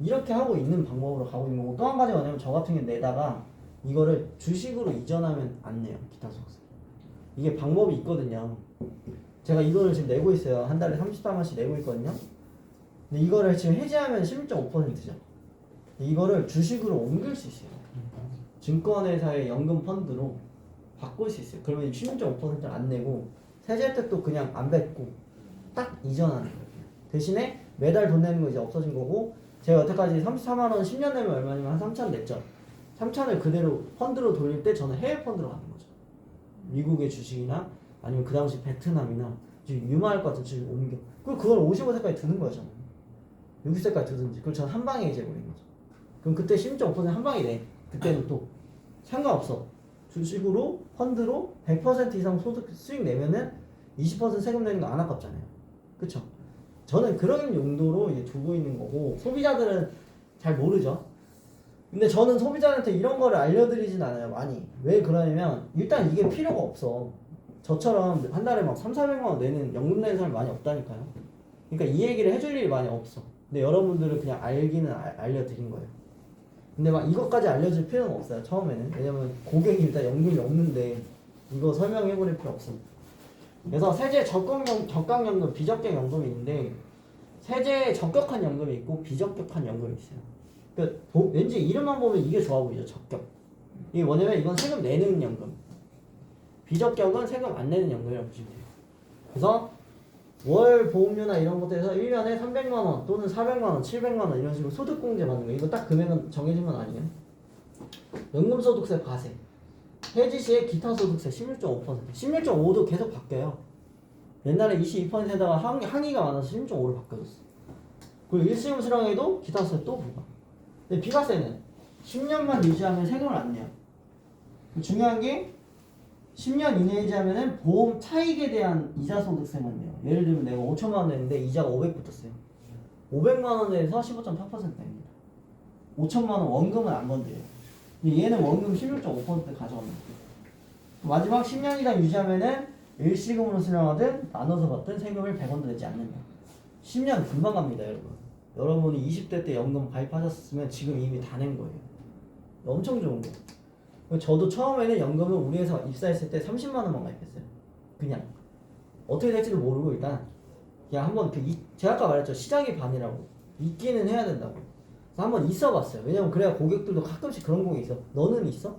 S1: 이렇게 하고 있는 방법으로 가고 있는 거고 또 한 가지 뭐냐면 저 같은 경우 내다가 이거를 주식으로 이전하면 안 내요. 기타 소득세. 이게 방법이 있거든요. 제가 이 돈을 지금 내고 있어요. 한 달에 34만 원씩 내고 있거든요. 근데 이거를 지금 해지하면 16.5%죠. 이거를 주식으로 옮길 수 있어요. 증권회사의 연금 펀드로 바꿀 수 있어요. 그러면 16.5%를 안 내고 세제 혜택도 그냥 안 뱉고 딱 이전하는 거예요. 대신에 매달 돈 내는 거 이제 없어진 거고, 제가 여태까지 34만 원 10년 내면 얼마냐면 한 3천 냈죠. 3천을 그대로 펀드로 돌릴 때 저는 해외 펀드로 가는 거죠. 미국의 주식이나 아니면 그 당시 베트남이나 지금 유마할 것 같은 주식 옮겨. 그걸 55세까지 두는 거예요, 저는. 60세까지 두든지. 그걸 저는 한 방에 이제 버린 거죠. 그럼 그때 16.5%한 방에 내. 그때는 또 상관없어. 주식으로 펀드로 100% 이상 소득 수익 내면은 20% 세금 내는 거 안 아깝잖아요. 그쵸? 저는 그런 용도로 이제 두고 있는 거고, 소비자들은 잘 모르죠. 근데 저는 소비자한테 이런 거를 알려드리진 않아요, 많이. 왜 그러냐면 일단 이게 필요가 없어. 저처럼 한 달에 막 3,400만 원 내는 연금 내는 사람이 많이 없다니까요. 그러니까 이 얘기를 해줄 일이 많이 없어. 근데 여러분들은 그냥 알기는 알려드린 거예요. 근데 막 이것까지 알려줄 필요는 없어요, 처음에는. 왜냐면 고객이 일단 연금이 없는데 이거 설명해버릴 필요 없습니다. 그래서 세제 적격연금, 비적격연금이 있는데, 세제에 적격한 연금이 있고 비적격한 연금이 있어요. 그러니까 왠지 이름만 보면 이게 좋아 보이죠, 적격. 이게 뭐냐면 이건 세금 내는 연금, 비적격은 세금 안 내는 연금이라고 보시면 돼요. 그래서 월 보험료나 이런 것들에서 1년에 300만 원 또는 400만 원, 700만 원 이런 식으로 소득공제 받는 거예요. 이거 딱 금액은 정해진 건 아니에요. 연금소득세 과세, 해지 시에 기타 소득세 16.5%, 16.5도 계속 바뀌어요. 옛날에 22%에다가 항의가 많아서 16.5로 바뀌어졌어. 그리고 일시금 수령에도 기타 소득세 또 부과. 근데 비과세는 10년만 유지하면 세금을 안 내요. 중요한 게 10년 이내 유지하면은 보험 차익에 대한 이자 소득세만 내요. 예를 들면 내가 5천만 원 냈는데 이자가 500 붙었어요. 500만 원에서 15.8%입니다. 5천만 원 원금은 안 건드려요. 근데 얘는 원금 16.5% 가져갑니다. 마지막 10년 이상 유지하면은 일시금으로 수령하든 나눠서 받든 세금을 100원도 내지 않는다. 10년 금방 갑니다, 여러분. 여러분이 20대 때 연금 가입하셨으면 지금 이미 다 낸 거예요. 엄청 좋은 거. 저도 처음에는 연금을 우리 회사 입사했을 때 30만 원만 가입했어요. 그냥 어떻게 될지도 모르고 일단 그냥 한번 제가 아까 말했죠, 시작이 반이라고. 있기는 해야 된다고. 그래서 한번 있어봤어요. 왜냐면 그래야 고객들도 가끔씩 그런 고객 있어. 너는 있어?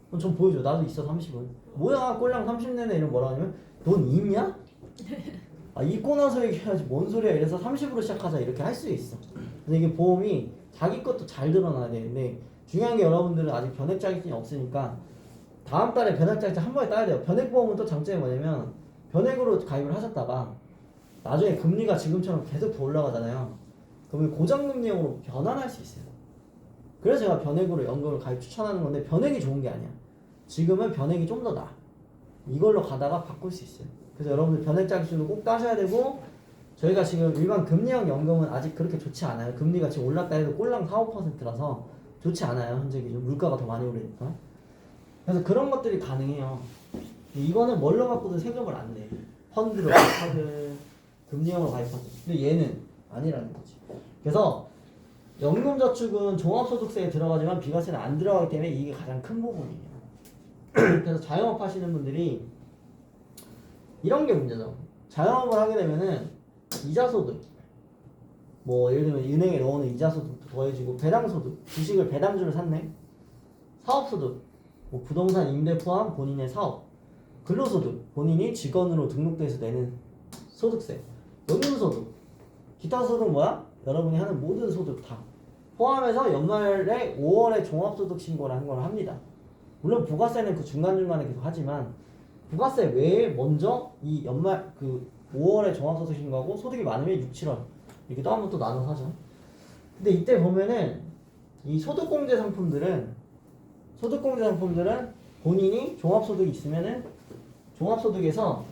S1: 그럼 좀 보여줘. 나도 있어. 30원. 뭐야 꼴랑 30내네 이러면 뭐라 하냐면 넌 있냐? 아 있고 나서 얘기해야지 뭔 소리야. 이래서 30으로 시작하자 이렇게 할 수 있어. 근데 이게 보험이 자기 것도 잘 드러나야 되는데, 중요한 게 여러분들은 아직 변액 자격증이 없으니까 다음 달에 변액 자격증 한 번에 따야 돼요. 변액보험은 또 장점이 뭐냐면 변액으로 가입을 하셨다가 나중에 금리가 지금처럼 계속 더 올라가잖아요. 그러면 고정금리형으로 변환할 수 있어요. 그래서 제가 변액으로 연금을 가입 추천하는 건데, 변액이 좋은 게 아니야. 지금은 변액이 좀 더 나아. 이걸로 가다가 바꿀 수 있어요. 그래서 여러분들 변액 자격증도 꼭 따셔야 되고, 저희가 지금 일반 금리형 연금은 아직 그렇게 좋지 않아요. 금리가 지금 올랐다 해도 꼴랑 4, 5%라서 좋지 않아요. 현재 기준 물가가 더 많이 오르니까. 그래서 그런 것들이 가능해요. 이거는 뭘로 바꾸든 세금을 안 내. 펀드로 가입하든 금리형으로 가입하든. 근데 얘는 아니라는 거지. 그래서 연금저축은 종합소득세에 들어가지만 비과세는 안 들어가기 때문에 이게 가장 큰 부분이에요. 그래서 자영업 하시는 분들이 이런 게 문제죠. 자영업을 하게 되면은 이자소득, 뭐 예를 들면 은행에 넣어놓은 이자소득도 더해지고, 배당소득, 주식을 배당주를 샀네. 사업소득, 뭐 부동산 임대 포함 본인의 사업, 근로소득, 본인이 직원으로 등록돼서 내는 소득세, 연금소득, 기타 소득 뭐야? 여러분이 하는 모든 소득 다 포함해서 연말에 5월에 종합소득 신고를 한 걸 합니다. 물론 부가세는 그 중간중간에 계속 하지만, 부가세 외에 먼저 이 연말 그 5월에 종합소득 신고하고 소득이 많으면 6, 7월 이렇게 또 한 번 또 나눠서 하죠. 근데 이때 보면은 이 소득공제 상품들은 본인이 종합소득이 있으면은 종합소득에서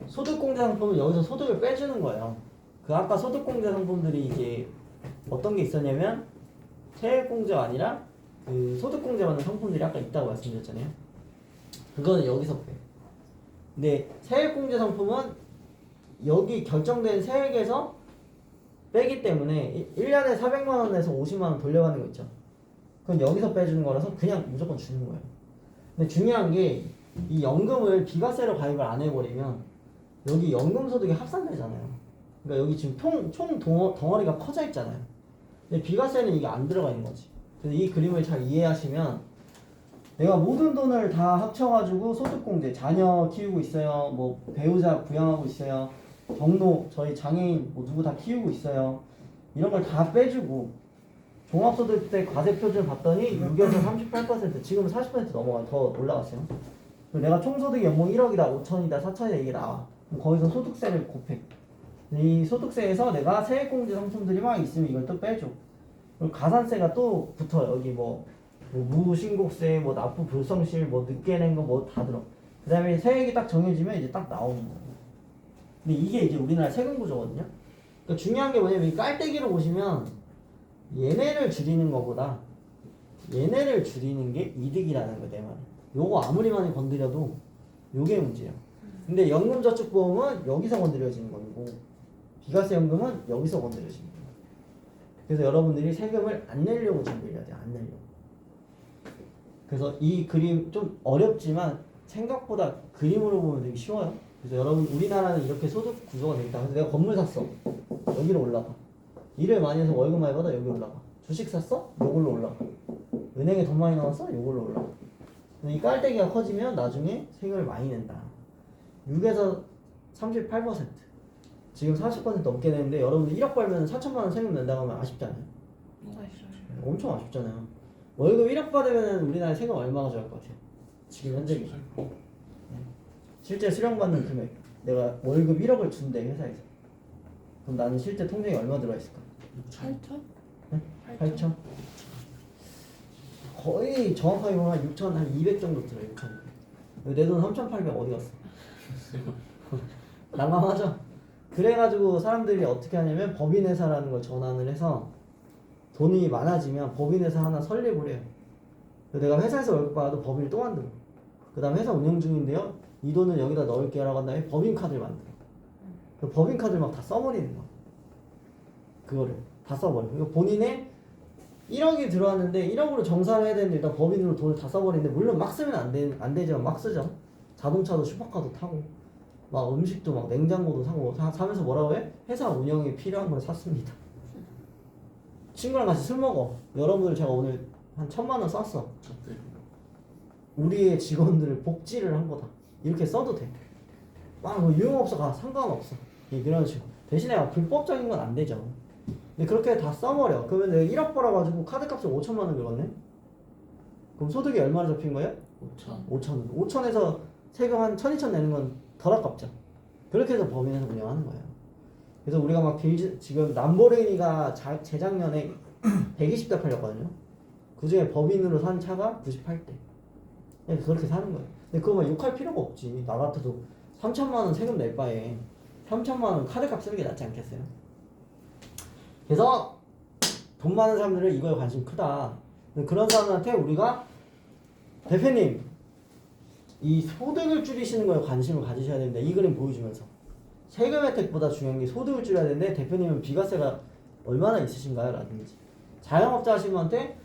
S1: 소득공제 상품은 여기서 소득을 빼주는 거예요. 그 아까 소득공제 상품들이 이게 어떤 게 있었냐면 세액공제가 아니라 그 소득공제 받는 상품들이 아까 있다고 말씀드렸잖아요. 그거는 여기서 빼. 근데 세액공제 상품은 여기 결정된 세액에서 빼기 때문에 1년에 400만 원에서 50만 원 돌려가는 거 있죠. 그건 여기서 빼주는 거라서 그냥 무조건 주는 거예요. 근데 중요한 게 이 연금을 비과세로 가입을 안 해버리면 여기 연금소득이 합산되잖아요. 그러니까 여기 지금 총 덩어리가 커져 있잖아요. 근데 비과세는 이게 안 들어가 있는 거지. 그래서 이 그림을 잘 이해하시면 내가 모든 돈을 다 합쳐가지고 소득공제, 자녀 키우고 있어요. 뭐 배우자 부양하고 있어요. 경로, 저희 장애인 뭐 누구 다 키우고 있어요. 이런 걸 다 빼주고 종합소득 때 과세 표준을 봤더니 6에서 38%, 지금 40% 넘어가 더 올라갔어요. 그리고 내가 총소득이 연봉 1억이다, 5천이다, 4천이다 이게 나와. 그럼 거기서 소득세를 곱해. 이 소득세에서 내가 세액공제 상품들이 막 있으면 이걸 또 빼줘. 그리고 가산세가 또 붙어요. 여기 뭐 무신고세, 뭐 납부 불성실, 뭐 늦게 낸 거 뭐 다 들어. 그 다음에 세액이 딱 정해지면 이제 딱 나오는 거예요. 근데 이게 이제 우리나라 세금 구조거든요. 그러니까 중요한 게 뭐냐면 이 깔때기로 보시면 얘네를 줄이는 것보다 얘네를 줄이는 게 이득이라는 거 내 말은. 요거 아무리 많이 건드려도 요게 문제예요. 근데 연금저축보험은 여기서 건드려지는 거고 비과세 연금은 여기서 건드려지는 거예요. 그래서 여러분들이 세금을 안 내려고 준비를 해야 돼요. 안 내려고. 그래서 이 그림 좀 어렵지만 생각보다 그림으로 보면 되게 쉬워요. 그래서 여러분 우리나라는 이렇게 소득 구조가 되어 있다. 그래서 내가 건물 샀어. 여기로 올라가. 일을 많이 해서 월급 많이 받아. 여기 올라가. 주식 샀어? 요걸로 올라가. 은행에 돈 많이 넣었어? 요걸로 올라가. 이 깔때기가 커지면 나중에 세금을 많이 낸다. 6에서 38%. 지금 40% 넘게 내는데 여러분들 1억 벌면 4천만 원 세금 낸다고 하면 아쉽잖아요. 엄청 아쉽잖아요. 월급 1억 받으면 우리나라에 세금 얼마 가져갈 것 같아요? 지금 현재 기준. 실제 수령받는 금액. 내가 월급 1억을 준대 회사에서. 그럼 나는 실제 통장에 얼마 들어와 있을까?
S3: 8천?
S1: 네? 8천? 거의 정확하게 보면 한 6천, 한 200 정도 들어요. 6천. 내 돈 3,800 어디 갔어? 난감하죠? 그래가지고 사람들이 어떻게 하냐면 법인회사라는 걸 전환을 해서 돈이 많아지면 법인회사 하나 설립을 해요. 내가 회사에서 월급 받아도 법인을 또 만들어. 그 다음에 회사 운영 중인데요. 이 돈을 여기다 넣을게요 라고 한 다음에 법인카드를 만들어. 그 법인카드를 막 다 써버리는 거야. 그거를 다 써버려. 그러니까 본인의 1억이 들어왔는데 1억으로 정산을 해야 되는데 일단 법인으로 돈을 다 써버리는데 물론 막 쓰면 안 되지만 막 쓰죠. 자동차도 슈퍼카도 타고 막 음식도 막 냉장고도 사고 사면서 뭐라고 해? 회사 운영에 필요한 걸 샀습니다. 친구랑 같이 술 먹어. 여러분들 제가 오늘 한 1,000만 원 썼어. 우리의 직원들을 복지를 한 거다. 이렇게 써도 돼. 뭐 유흥업소 가 상관없어. 이런 식으로. 대신에 불법적인 건 안 되죠. 근데 그렇게 다 써버려. 그러면 내가 1억 벌어가지고 카드값을 5천만 원 긁었네? 그럼 소득이 얼마나 잡힌 거예요? 5천. 5천에서 세금 한 1,000, 2천 내는 건 덜 아깝죠. 그렇게 해서 법인에서 운영하는 거예요. 그래서 우리가 막 지금 람보르기니가 재작년에 120대 팔렸거든요. 그 중에 법인으로 산 차가 98대. 그렇게 사는 거예요. 근데 그거 막 욕할 필요가 없지. 나 같아도 3천만 원 세금 낼 바에 3천만 원 카드값 쓰는 게 낫지 않겠어요? 그래서 돈 많은 사람들은 이거에 관심이 크다. 그런 사람한테 우리가 대표님 이 소득을 줄이시는 거에 관심을 가지셔야 됩니다. 이 그림 보여주면서 세금 혜택보다 중요한 게 소득을 줄여야 되는데 대표님은 비과세가 얼마나 있으신가요? 라든지 자영업자 하시는 분한테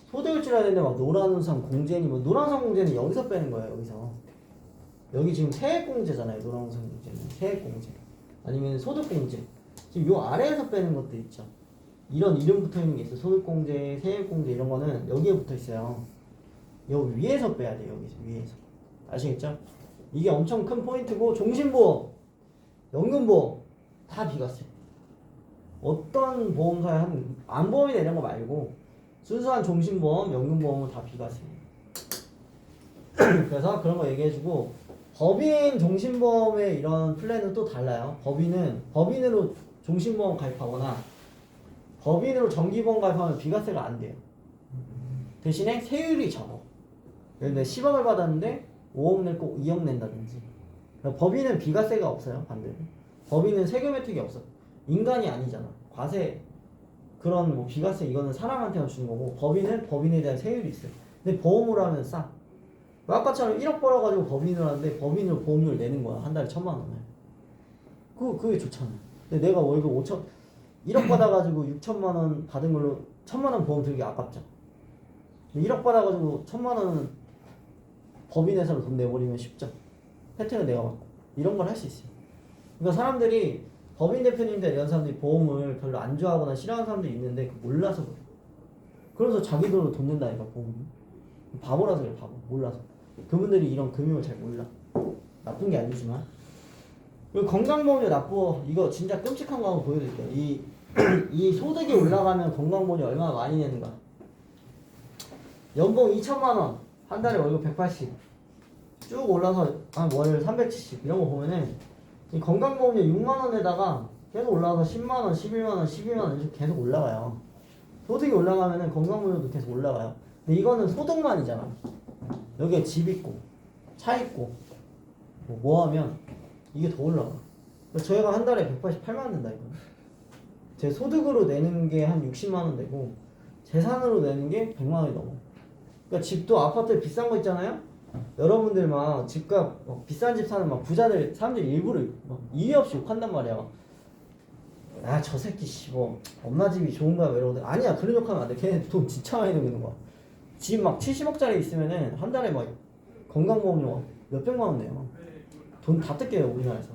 S1: 소득을 줄여야 되는데 막 노란우산 공제니 뭐 노란우산 공제는 여기서 빼는 거예요. 여기서 여기 지금 세액공제잖아요. 노란우산 공제는 세액공제 아니면 소득공제 지금 요 아래에서 빼는 것도 있죠. 이런 이름 붙어 있는 게 있어요. 소득공제, 세액공제 이런 거는 여기에 붙어 있어요. 여기 위에서 빼야 돼요. 여기서 위에서 아시겠죠? 이게 엄청 큰 포인트고 종신보험, 연금보험 다 비과세. 어떤 보험사에 하는 안보험이나 이런 거 말고 순수한 종신보험, 연금보험은 다 비과세예요. 그래서 그런 거 얘기해주고 법인 종신보험의 이런 플랜은 또 달라요. 법인으로 종신보험 가입하거나 법인으로 정기보험 가입하면 비과세가 안 돼요. 대신에 세율이 적어. 예를 들어 10억을 받았는데 5억 냈고 2억 낸다든지. 그러니까 법인은 비과세가 없어요. 반대로. 법인은 세금 혜택이 없어. 인간이 아니잖아. 과세 그런 뭐 비과세 이거는 사람한테만 주는 거고 법인은 법인에 대한 세율이 있어요. 근데 보험으로 하면 싸. 아까처럼 1억 벌어가지고 법인으로 하는데 법인으로 보험료를 내는 거야. 한 달에 1,000만 원을. 그게 좋잖아. 근데 내가 월급 1억 받아가지고 6천만 원 받은 걸로 1,000만 원 보험 들기 아깝죠. 근데 1억 받아가지고 1,000만 원은 법인회사로 돈 내버리면 쉽죠. 혜택은 내가 받고 이런 걸 할 수 있어요. 그러니까 사람들이 법인 대표님들 이런 사람들이 보험을 별로 안 좋아하거나 싫어하는 사람들이 있는데 그 몰라서 그래. 그래서 자기 돈으로 돈 낸다니까 보험이. 바보라서 그래 바보. 몰라서. 그분들이 이런 금융을 잘 몰라. 나쁜 게 아니지만. 그리고 건강보험료 납부 이거 진짜 끔찍한 거 한번 보여드릴게요. 이 소득이 올라가면 건강보험료 얼마나 많이 내는가. 연봉 2천만 원, 한 달에 월급 180, 쭉 올라서 한 월 370 이런 거 보면은 이 건강보험료 6만 원에다가 계속 올라가서 10만 원, 11만 원, 12만 원 이렇게 계속 올라가요. 소득이 올라가면은 건강보험료도 계속 올라가요. 근데 이거는 소득만이잖아. 여기에 집 있고 차 있고 뭐 하면 이게 더 올라가. 저희가 한 달에 188만 원 낸다 이거. 제 소득으로 내는 게 한 60만 원 되고 재산으로 내는 게 100만 원이 넘어. 그러니까 집도 아파트 비싼 거 있잖아요. 여러분들 막 집값 비싼 집 사는 막 부자들 사람들이 일부러 막 이유 없이 욕한단 말이야. 아 저 새끼 뭐 엄마 집이 좋은 거야 이러거든. 아니야 그런 욕하면 안 돼. 걔네 돈 진짜 많이 내는 거야. 집 막 70억짜리 있으면은 한 달에 막 건강보험료 몇백만 원 내요. 돈 다 뜯겨요 우리나라에서.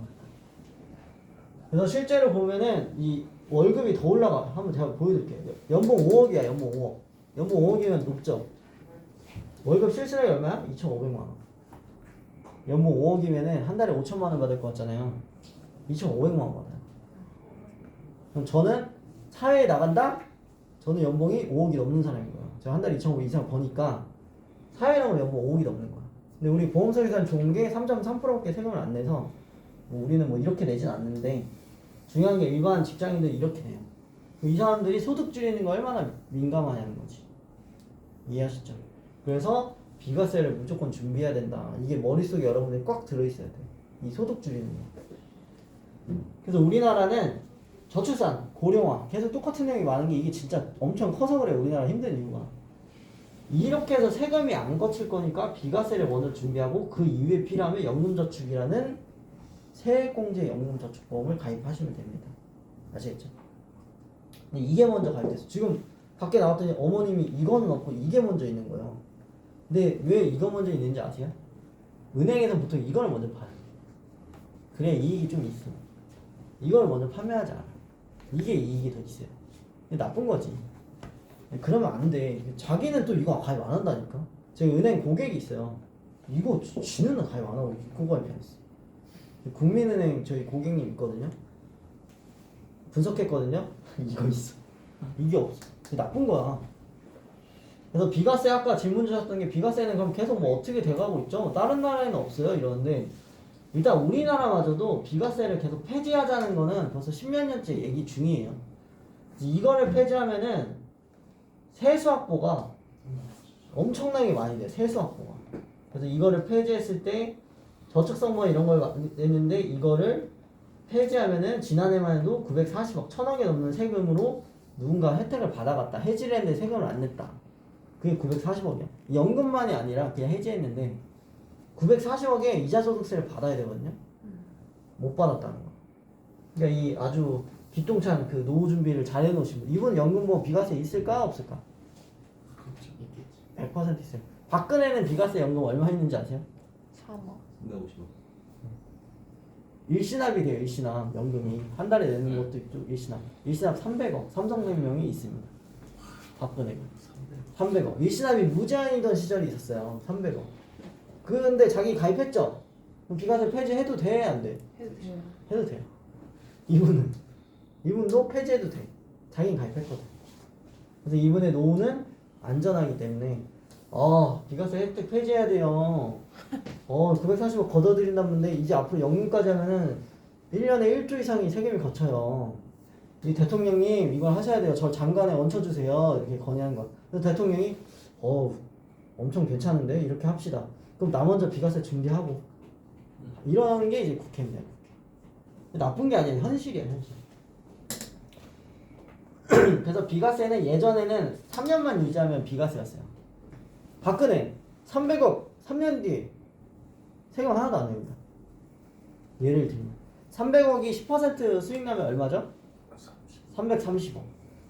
S1: 그래서 실제로 보면은 이 월급이 더 올라가. 한번 제가 보여드릴게요. 연봉 5억이야 연봉 5억. 연봉 5억이면 높죠. 월급 실수령이 얼마야? 2,500만 원. 연봉 5억이면은 한 달에 5천만 원 받을 것 같잖아요. 2,500만 원 받아요. 그럼 저는 사회에 나간다? 저는 연봉이 5억이 넘는 사람인 거예요. 제가 한 달에 2,500 이상 버니까 사회에 나가면 연봉 5억이 넘는 거야. 근데 우리 보험설계사는 좋은 게 3.3%밖에 세금을 안 내서 뭐 우리는 뭐 이렇게 내진 않는데 중요한 게 일반 직장인들이 이렇게 내요. 이 사람들이 소득 줄이는 거 얼마나 민감하냐는 거지. 이해하시죠? 그래서 비과세를 무조건 준비해야 된다. 이게 머릿속에 여러분들이 꽉 들어있어야 돼. 이 소득 줄이는 거. 그래서 우리나라는 저출산, 고령화 계속 똑같은 내용이 많은 게 이게 진짜 엄청 커서 그래요. 우리나라 힘든 이유가. 이렇게 해서 세금이 안 거칠 거니까 비과세를 먼저 준비하고 그 이후에 필요하면 연금저축이라는 세액공제 연금저축보험을 가입하시면 됩니다. 아시겠죠? 근데 이게 먼저 가입됐어. 지금 밖에 나왔더니 어머님이 이거는 없고 이게 먼저 있는 거예요. 근데 왜 이거 먼저 있는지 아세요? 은행에서 보통 이걸 먼저 팔아요. 그래야 이익이 좀 있어. 이걸 먼저 판매하지 않아. 이게 이익이 더 있어요. 나쁜 거지. 그러면 안 돼. 자기는 또 이거 가입 안 한다니까. 제가 은행 고객이 있어요. 이거 지는 가입 안 하고 이거 가입했어. 국민은행 저희 고객님 있거든요. 분석했거든요. 이거 있어. 이게 없어. 이게 나쁜 거야. 그래서 비과세 아까 질문 주셨던 게 비과세는 그럼 계속 뭐 어떻게 돼가고 있죠? 다른 나라에는 없어요 이러는데 일단 우리나라마저도 비과세를 계속 폐지하자는 거는 벌써 10몇 년째 얘기 중이에요. 이거를 폐지하면은 세수 확보가 엄청나게 많이 돼요. 세수 확보가. 그래서 이거를 폐지했을 때 저축성분 이런 걸 냈는데 이거를 폐지하면은 지난해만 해도 940억, 1,000억이 넘는 세금으로 누군가 혜택을 받아갔다. 해지를 했는데 세금을 안 냈다. 그게 940억이야. 연금만이 아니라 그냥 해지했는데 940억에 이자소득세를 받아야 되거든요. 못 받았다는 거. 그러니까 이 아주 기똥찬 그 노후 준비를 잘 해놓으신 분. 이분 연금보험 비과세 있을까 없을까?
S2: 그렇죠. 있겠지.
S1: 100% 있어요. 박근혜는 비과세 연금 얼마 있는지 아세요?
S3: 3억.
S4: 350원.
S1: 일시납이 돼요. 일시납 연금이 한 달에 내는 것도 있죠. 일시납 300억 삼성생명이 있습니다. 박근혜가 300억 일시납이 무제한이던 시절이 있었어요. 300억. 근데 자기 가입했죠. 그럼 비과세 폐지해도 돼? 안 돼?
S3: 해도 돼요.
S1: 해도 돼요. 이분도 폐지해도 돼. 자기는 가입했거든. 그래서 이분의 노후는 안전하기 때문에 비과세 혜택 폐지해야 돼요. 940억 걷어들인다는데 이제 앞으로 연금까지 하면은 1년에 1조 이상이 세금이 거쳐요. 이 대통령님 이걸 하셔야 돼요. 저 장관에 얹혀주세요. 이렇게 건의한 거. 그래서 대통령이 엄청 괜찮은데 이렇게 합시다. 그럼 나 먼저 비과세 준비하고 이런 게 이제 국회입니다. 나쁜 게 아니에요. 현실이야 현실. 그래서 비과세는 예전에는 3년만 유지하면 비과세였어요. 박근혜 300억 3년 뒤에 세금 하나도 안 냅니다. 예를 들면 300억이 10% 수익 나면 얼마죠? 330억.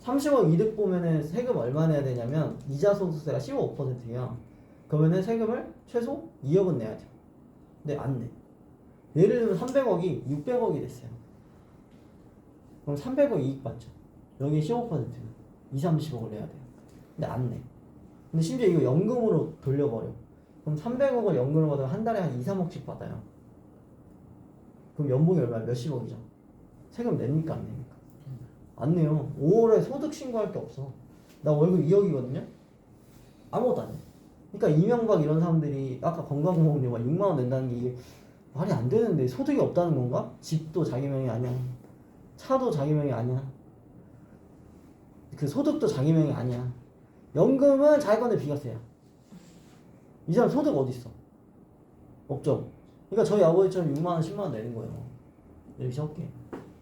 S1: 30억 이득 보면은 세금 얼마 내야 되냐면 이자 소득세가 15%예요. 그러면은 세금을 최소 2억은 내야 돼요. 근데 안 내. 예를 들면 300억이 600억이 됐어요. 그럼 300억 이익 받죠. 여기 15%는 2, 30억을 내야 돼요. 근데 안 내. 근데 심지어 이거 연금으로 돌려버려. 그럼 300억을 연금으로 받으면 한 달에 한 2, 3억씩 받아요. 그럼 연봉이 얼마야? 몇십억이죠. 세금 냅니까? 안 냅니까? 안 내요. 5월에 소득 신고할 게 없어. 나 월급 2억이거든요? 아무것도 안 내. 그러니까 이명박 이런 사람들이 아까 건강보험료 막 6만 원 낸다는 게 이게 말이 안 되는데 소득이 없다는 건가? 집도 자기 명이 아니야. 차도 자기 명이 아니야. 그 소득도 자기 명이 아니야. 연금은 자기 건데 비과세야. 이 사람 소득 어디 있어? 없죠. 그러니까 저희 아버지처럼 6만 원, 10만 원 내는 거예요. 이렇게 적게.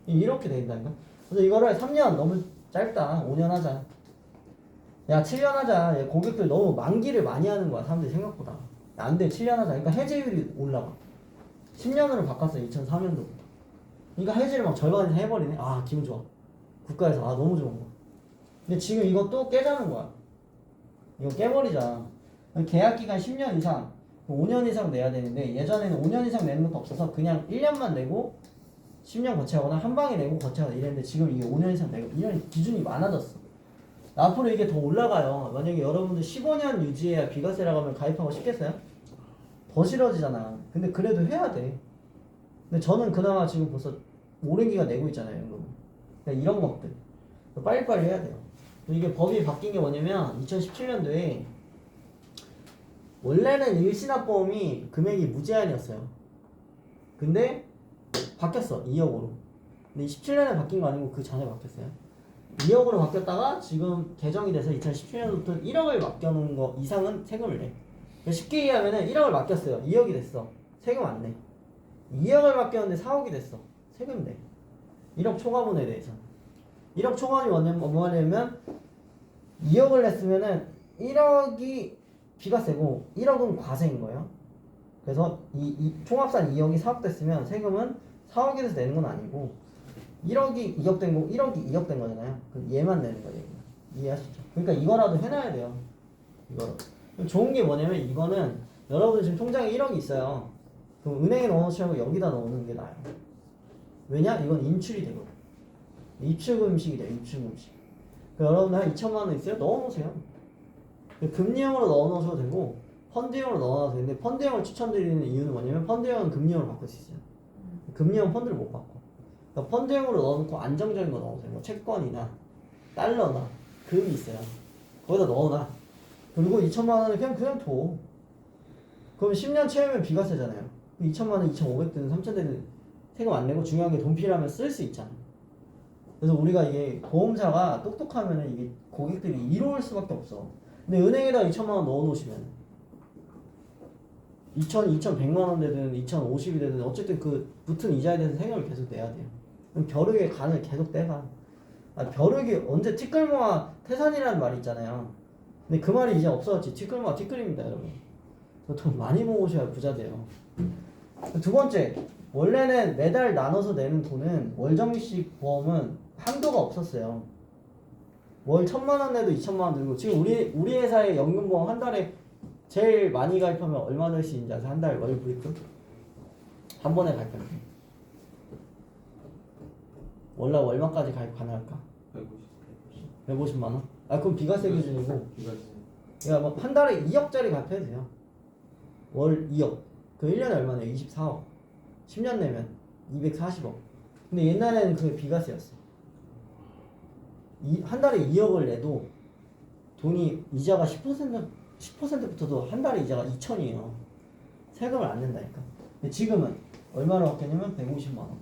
S1: 이렇게 된다니까. 그래서 이거를 3년 너무 짧다. 5년 하자. 야 7년 하자. 고객들 너무 만기를 많이 하는 거야. 사람들이 생각보다. 안 돼. 7년 하자. 그러니까 해지율이 올라가. 10년으로 바꿨어. 2004년도부터. 그러니까 해지를 막 절반 이상 해버리네. 아 기분 좋아. 국가에서 아 너무 좋은 거. 근데 지금 이것도 깨자는 거야. 이거 깨버리자. 계약기간 10년 이상 5년 이상 내야 되는데 예전에는 5년 이상 내는 것도 없어서 그냥 1년만 내고 10년 거치하거나 한 방에 내고 거치하거나 이랬는데 지금 이게 5년 이상 내고 2년 기준이 많아졌어. 앞으로 이게 더 올라가요. 만약에 여러분들 15년 유지해야 비과세라고 하면 가입하고 싶겠어요? 더 싫어지잖아. 근데 그래도 해야 돼. 근데 저는 그나마 지금 벌써 오랜 기간 내고 있잖아요. 연금. 그러니까 이런 것들 빨리빨리 해야 돼요. 이게 법이 바뀐 게 뭐냐면 2017년도에 원래는 일시납보험이 금액이 무제한이었어요. 근데 바뀌었어. 2억으로. 근데 17년에 바뀐 거 아니고 그 전에 바뀌었어요. 2억으로 바뀌었다가 지금 개정이 돼서 2017년부터 1억을 맡겨놓은 거 이상은 세금을 내. 쉽게 얘기하면은 1억을 맡겼어요. 2억이 됐어. 세금 안 내. 2억을 맡겼는데 4억이 됐어. 세금 내. 1억 초과분에 대해서. 1억 초과분이 뭐냐면 2억을 냈으면은 1억이 비과세고 1억은 과세인 거예요. 그래서 이 총합산 2억이 4억 됐으면 세금은 4억에 대해서 내는 건 아니고 1억이 2억 된 거고 1억이 2억 된 거잖아요. 그럼 얘만 내는 거예요. 이해하시죠? 그러니까 이거라도 해놔야 돼요. 이거로. 좋은 게 뭐냐면 이거는 여러분 지금 통장에 1억이 있어요. 그럼 은행에 넣어놓지 말고 여기다 넣는 게 나아요. 왜냐? 이건 인출이 되거든. 입출금식이 돼요. 입출금식. 여러분들 한 2천만 원 있어요? 넣어놓으세요. 금리형으로 넣어놓으셔도 되고 펀드형으로 넣어놔도 되는데 펀드형을 추천드리는 이유는 뭐냐면 펀드형은 금리형으로 바꿀 수 있어요. 금리형 펀드를 못 바꿔. 그러니까 펀드형으로 넣어놓고 안정적인 거 넣어도 돼요. 뭐 채권이나 달러나 금이 있어요. 거기다 넣어놔. 그리고 2천만 원을 그냥 둬. 그럼 10년 채우면 비과세잖아요. 2천만 원, 2,500대든 3,000대든 세금 안 내고 중요한 게 돈 필요하면 쓸 수 있잖아. 그래서 우리가 이게 보험사가 똑똑하면 이게 고객들이 이로울 수밖에 없어. 근데 은행에다 2천만 원 넣어놓으시면 2,100만 원 되든 2,050이 되든 어쨌든 그 붙은 이자에 대해서 세금을 계속 내야 돼요. 그럼 벼룩의 간을 계속 떼가. 벼룩이 언제 티끌모아 태산이라는 말이 있잖아요. 근데 그 말이 이제 없어졌지. 티끌모아 티끌입니다, 여러분. 돈 많이 모으셔야 부자 돼요. 두 번째, 원래는 매달 나눠서 내는 돈은 월정기식 보험은 한도가 없었어요. 월 1,000만 원 내도 2,000만 원 들고 지금 우리 회사의 연금보험 한 달에 제일 많이 가입하면 얼마 될 수 있는지 아세요? 한 달 월 브리크? 한 번에 가입하면 월날 얼마까지 가입 가능할까? 150만 원? 아 그럼 비과세 기준이고 그러니까 뭐 한 달에 2억짜리 가입해도 돼요. 월 2억 그 1년에 얼마네요? 24억 10년 내면 240억. 근데 옛날에는 그게 비과세였어. 한 달에 2억을 내도 돈이 이자가 10%부터도 한 달에 이자가 2천이에요. 세금을 안 낸다니까. 근데 지금은 얼마로 바뀌었냐면 150만 원.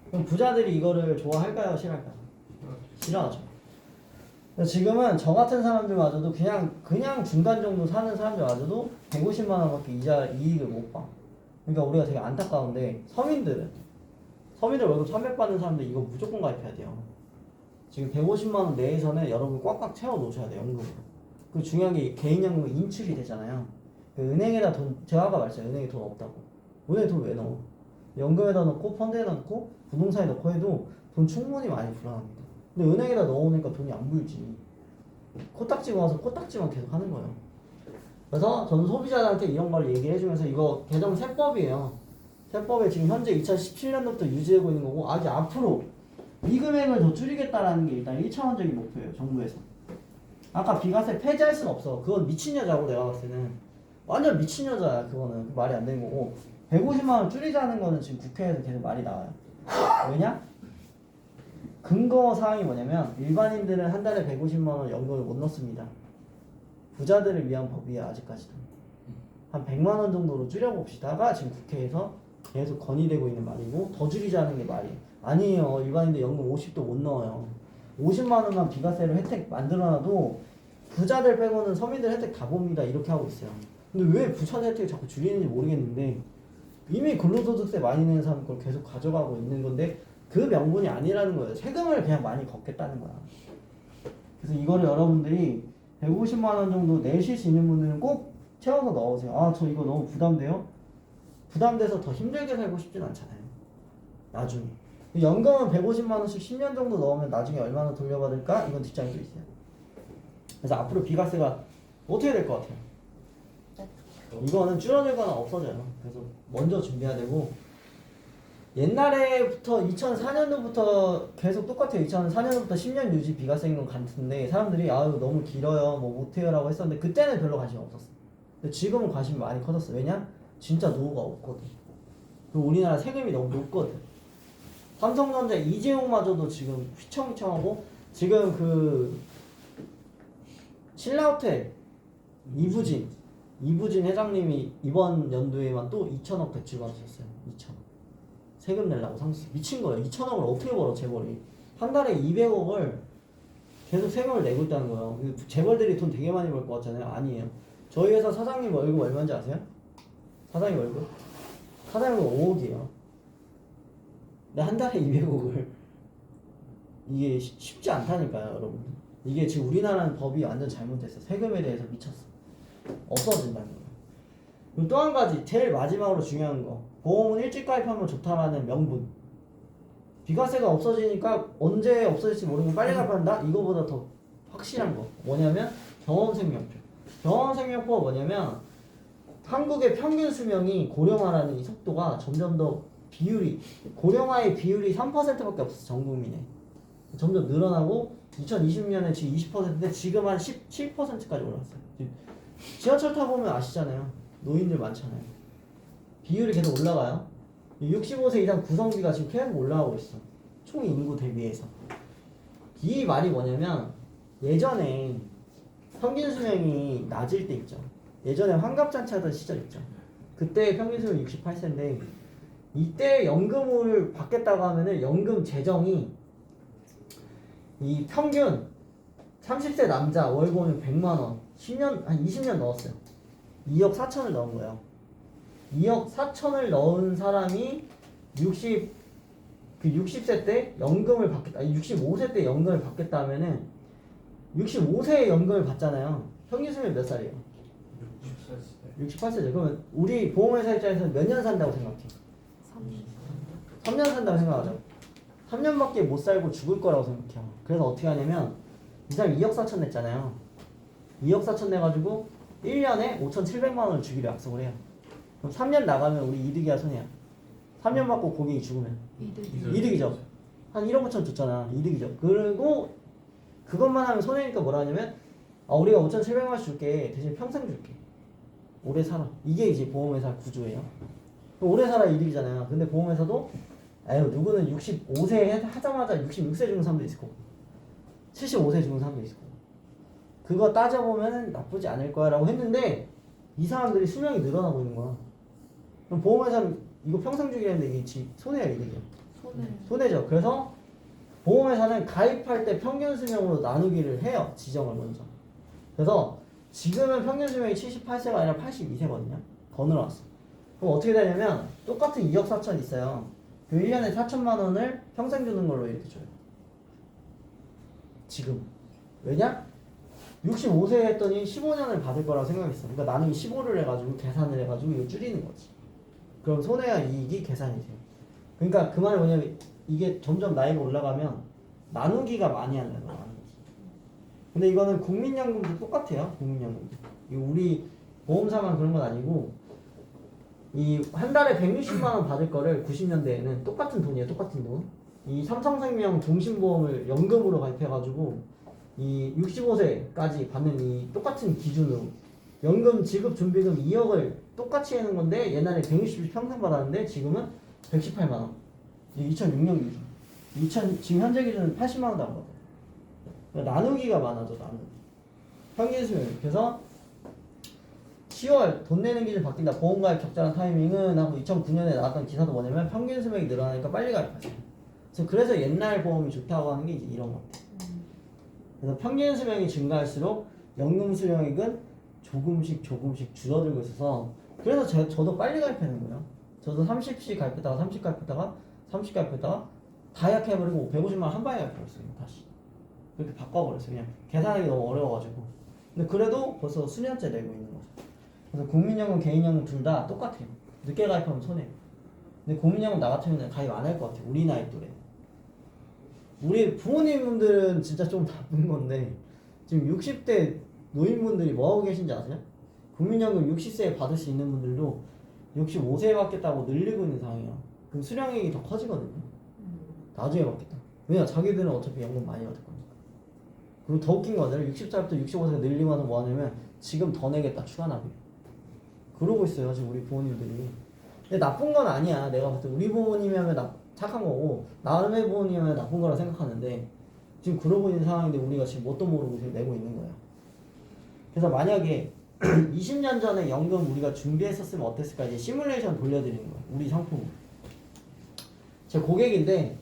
S1: 그럼 부자들이 이거를 좋아할까요? 싫어할까요? 싫어하죠. 그래서 지금은 저 같은 사람들마저도 그냥 중간 정도 사는 사람들마저도 150만 원밖에 이익을 못 봐. 그러니까 우리가 되게 안타까운데 서민들 월급 300 받는 사람들 이거 무조건 가입해야 돼요. 지금 150만 원 내에서는 여러분 꽉꽉 채워 놓으셔야 돼요. 연금으로. 그 중요한 게 개인연금 인출이 되잖아요. 그 은행에다 돈 제가 아까 말했잖아요. 은행에 돈 없다고. 은행에 돈 왜 넣어? 연금에다 넣고 펀드에다 넣고 부동산에 넣고 해도 돈 충분히 많이 불어납니다. 근데 은행에다 넣어놓으니까 돈이 안 불지. 코딱지 모아서 코딱지만 계속 하는 거예요. 그래서 저는 소비자들한테 이런 걸 얘기해 주면서 이거 개정 세법이에요. 세법에 지금 현재 2017년도부터 유지되고 있는 거고 아직 앞으로 이 금액을 더 줄이겠다라는 게 일단 1차원적인 목표예요. 정부에서. 아까 비과세 폐지할 수는 없어. 그건 미친 여자고 내가 봤을 때는. 완전 미친 여자야. 그거는 말이 안 되는 거고 150만 원 줄이자는 거는 지금 국회에서 계속 말이 나와요. 왜냐? 근거 사항이 뭐냐면 일반인들은 한 달에 150만 원 연금을 못 넣습니다. 부자들을 위한 법이야 아직까지도. 한 100만 원 정도로 줄여봅시다가 지금 국회에서 계속 건의되고 있는 말이고 더 줄이자는 게 말이에요. 아니에요. 일반인들 연금 50도 못 넣어요. 50만 원만 비과세로 혜택 만들어놔도 부자들 빼고는 서민들 혜택 다 봅니다. 이렇게 하고 있어요. 근데 왜 부자 혜택을 자꾸 줄이는지 모르겠는데 이미 근로소득세 많이 내는 사람 걸 계속 가져가고 있는 건데 그 명분이 아니라는 거예요. 세금을 그냥 많이 걷겠다는 거야. 그래서 이거를 여러분들이 150만 원 정도 내실 수 있는 분들은 꼭 채워서 넣으세요. 아, 저 이거 너무 부담돼요? 부담돼서 더 힘들게 살고 싶진 않잖아요. 나중에. 연금은 150만 원씩 10년 정도 넣으면 나중에 얼마나 돌려받을까? 이건 뒷장도 있어요. 그래서 앞으로 비과세가 어떻게 될 것 같아요? 이거는 줄어들거나 없어져요. 그래서 먼저 준비해야 되고 옛날에부터 2004년도부터 계속 똑같아요. 2004년도부터 10년 유지 비과세인 건 같은데 사람들이 아유 너무 길어요 뭐 못해요라고 했었는데 그때는 별로 관심 없었어. 근데 지금은 관심이 많이 커졌어. 왜냐? 진짜 노후가 없거든. 그리고 우리나라 세금이 너무 높거든. 삼성전자 이재용마저도 지금 휘청휘청하고 지금 그 신라호텔 이부진 회장님이 이번 연도에만 또 2천억 대출 받으셨어요. 2천억. 세금 내려고 상수 미친 거예요. 2천억을 어떻게 벌어 재벌이? 한 달에 200억을 계속 세금을 내고 있다는 거예요. 재벌들이 돈 되게 많이 벌 것 같잖아요. 아니에요. 저희 회사 사장님 월급 얼마인지 아세요? 사장님 월급? 사장님 월급 5억이에요. 근데 한 달에 200억을 이게 쉽지 않다니까요, 여러분. 이게 지금 우리나라는 법이 완전 잘못됐어. 세금에 대해서 미쳤어. 없어진다는 거예요. 그리고 또 한 가지 제일 마지막으로 중요한 거 보험은 일찍 가입하면 좋다라는 명분. 비과세가 없어지니까 언제 없어질지 모르고 빨리 가입한다? 이거보다 더 확실한 거 뭐냐면 경험생명표. 경험생명표가 뭐냐면 한국의 평균 수명이 고령화라는 이 속도가 점점 더 비율이 고령화의 비율이 3%밖에 없어. 전 국민에 점점 늘어나고 2020년에 지금 20%인데 지금 한 17%까지 올랐어요. 지하철 타보면 아시잖아요. 노인들 많잖아요. 비율이 계속 올라가요. 65세 이상 구성비가 지금 계속 올라가고 있어. 총 인구 대비해서. 이 말이 뭐냐면 예전에 평균 수명이 낮을 때 있죠. 예전에 환갑잔치 하던 시절 있죠. 그때 평균 수명이 68세인데 이때 연금을 받겠다고 하면은 연금 재정이 이 평균 30세 남자 월급은 100만원 10년 한 20년 넣었어요. 2억 4천을 넣은 거예요. 2억 4천을 넣은 사람이 60세 때 연금을 받겠다. 65세 때 연금을 받겠다 하면은 65세에 연금을 받잖아요. 평균 수명이 몇 살이에요? 68세죠. 그러면 우리 보험회사 입장에서는 몇 년 산다고 생각해? 3년 산다고 생각하죠? 3년밖에 못 살고 죽을 거라고 생각해요. 그래서 어떻게 하냐면 이 사람이 2억 4천 냈잖아요. 2억 4천 내가지고 1년에 5,700만 원을 주기로 약속을 해요. 그럼 3년 나가면 우리 이득이야 손해야? 3년 받고 고객이 죽으면 이득이죠. 한 1억 5천 줬잖아. 이득이죠. 그리고 그것만 하면 손해니까 뭐라 하냐면 우리가 5,700만 원씩 줄게. 대신 평생 줄게. 오래 살아. 이게 이제 보험회사 구조예요. 오래 살아 이득이잖아요. 근데 보험회사도 아유 누구는 65세 하자마자 66세 죽는 사람도 있을 거고 75세 죽는 사람도 있을 거고 그거 따져보면 나쁘지 않을 거야 라고 했는데 이 사람들이 수명이 늘어나고 있는 거야. 그럼 보험회사는 이거 평생 주기했는데 이게 손해야 이득이야? 손해죠. 그래서 보험회사는 가입할 때 평균 수명으로 나누기를 해요. 지정을 먼저. 그래서 지금은 평균 수명이 78세가 아니라 82세거든요. 더 늘어났어. 그럼 어떻게 되냐면 똑같은 2억 4천 있어요. 그 1년에 4천만 원을 평생 주는 걸로 이렇게 줘요. 지금. 왜냐? 65세 했더니 15년을 받을 거라고 생각했어. 그러니까 나는 15를 해가지고 계산을 해가지고 이거 줄이는 거지. 그럼 손해와 이익이 계산이 돼요. 그러니까 그 말이 뭐냐면 이게 점점 나이가 올라가면 나누기가 많이 하려고 나누기. 근데 이거는 국민연금도 똑같아요. 국민연금도. 이거 우리 보험사만 그런 건 아니고 이 한 달에 160만 원 받을 거를 90년대에는 똑같은 돈이에요. 똑같은 돈. 이 삼성생명 종신보험을 연금으로 가입해가지고 이 65세까지 받는 이 똑같은 기준으로 연금 지급 준비금 2억을 똑같이 해놓은 건데 옛날에 160을 평생 받았는데 지금은 118만 원. 2006년 기준. 지금 현재 기준은 80만 원도 안 받아요. 그러니까 나누기가 많아져. 나누기. 평균 수명. 그래서 10월 돈 내는 기준 바뀐다. 보험가입 적절한 타이밍은 하고 2009년에 나왔던 기사도 뭐냐면 평균 수명이 늘어나니까 빨리 가입하세요. 그래서 옛날 보험이 좋다고 하는 게 이제 이런 것 같아요. 그래서 평균 수명이 증가할수록 연금 수령액은 조금씩 줄어들고 있어서 그래서 저도 빨리 가입하는 거예요. 저도 30씩 가입했다가 30 가입했다가 30 가입했다가 다 약해버리고 150만 원 한 방에 가입했어요. 다시 그렇게 바꿔버렸어요. 그냥 계산하기 너무 어려워가지고. 근데 그래도 벌써 수년째 내고 있는 거죠. 그래서 국민연금, 개인연금 둘 다 똑같아요. 늦게 가입하면 손해요. 근데 국민연금 나 같으면 가입 안 할 것 같아요. 우리 나이 또래. 우리 부모님들은 진짜 좀 나쁜 건데 지금 60대 노인분들이 뭐하고 계신지 아세요? 국민연금 60세에 받을 수 있는 분들도 65세에 받겠다고 늘리고 있는 상황이에요. 그럼 수령액이 더 커지거든요. 나중에 받겠다. 왜냐? 자기들은 어차피 연금 많이 받을 거니까. 그리고 더 웃긴 거는 60살부터 65세가 늘리고 나서 뭐 하냐면 지금 더 내겠다 추가 납입. 그러고 있어요 지금 우리 부모님들이. 근데 나쁜 건 아니야. 내가 봤을 때 우리 부모님이면 착한 거고 남의 부모님이면 나쁜 거라 생각하는데 지금 그러고 있는 상황인데 우리가 지금 뭣도 모르고 지금 내고 있는 거야. 그래서 만약에 20년 전에 연금 우리가 준비했었으면 어땠을까 이제 시뮬레이션 돌려드리는 거야. 우리 상품. 제 고객인데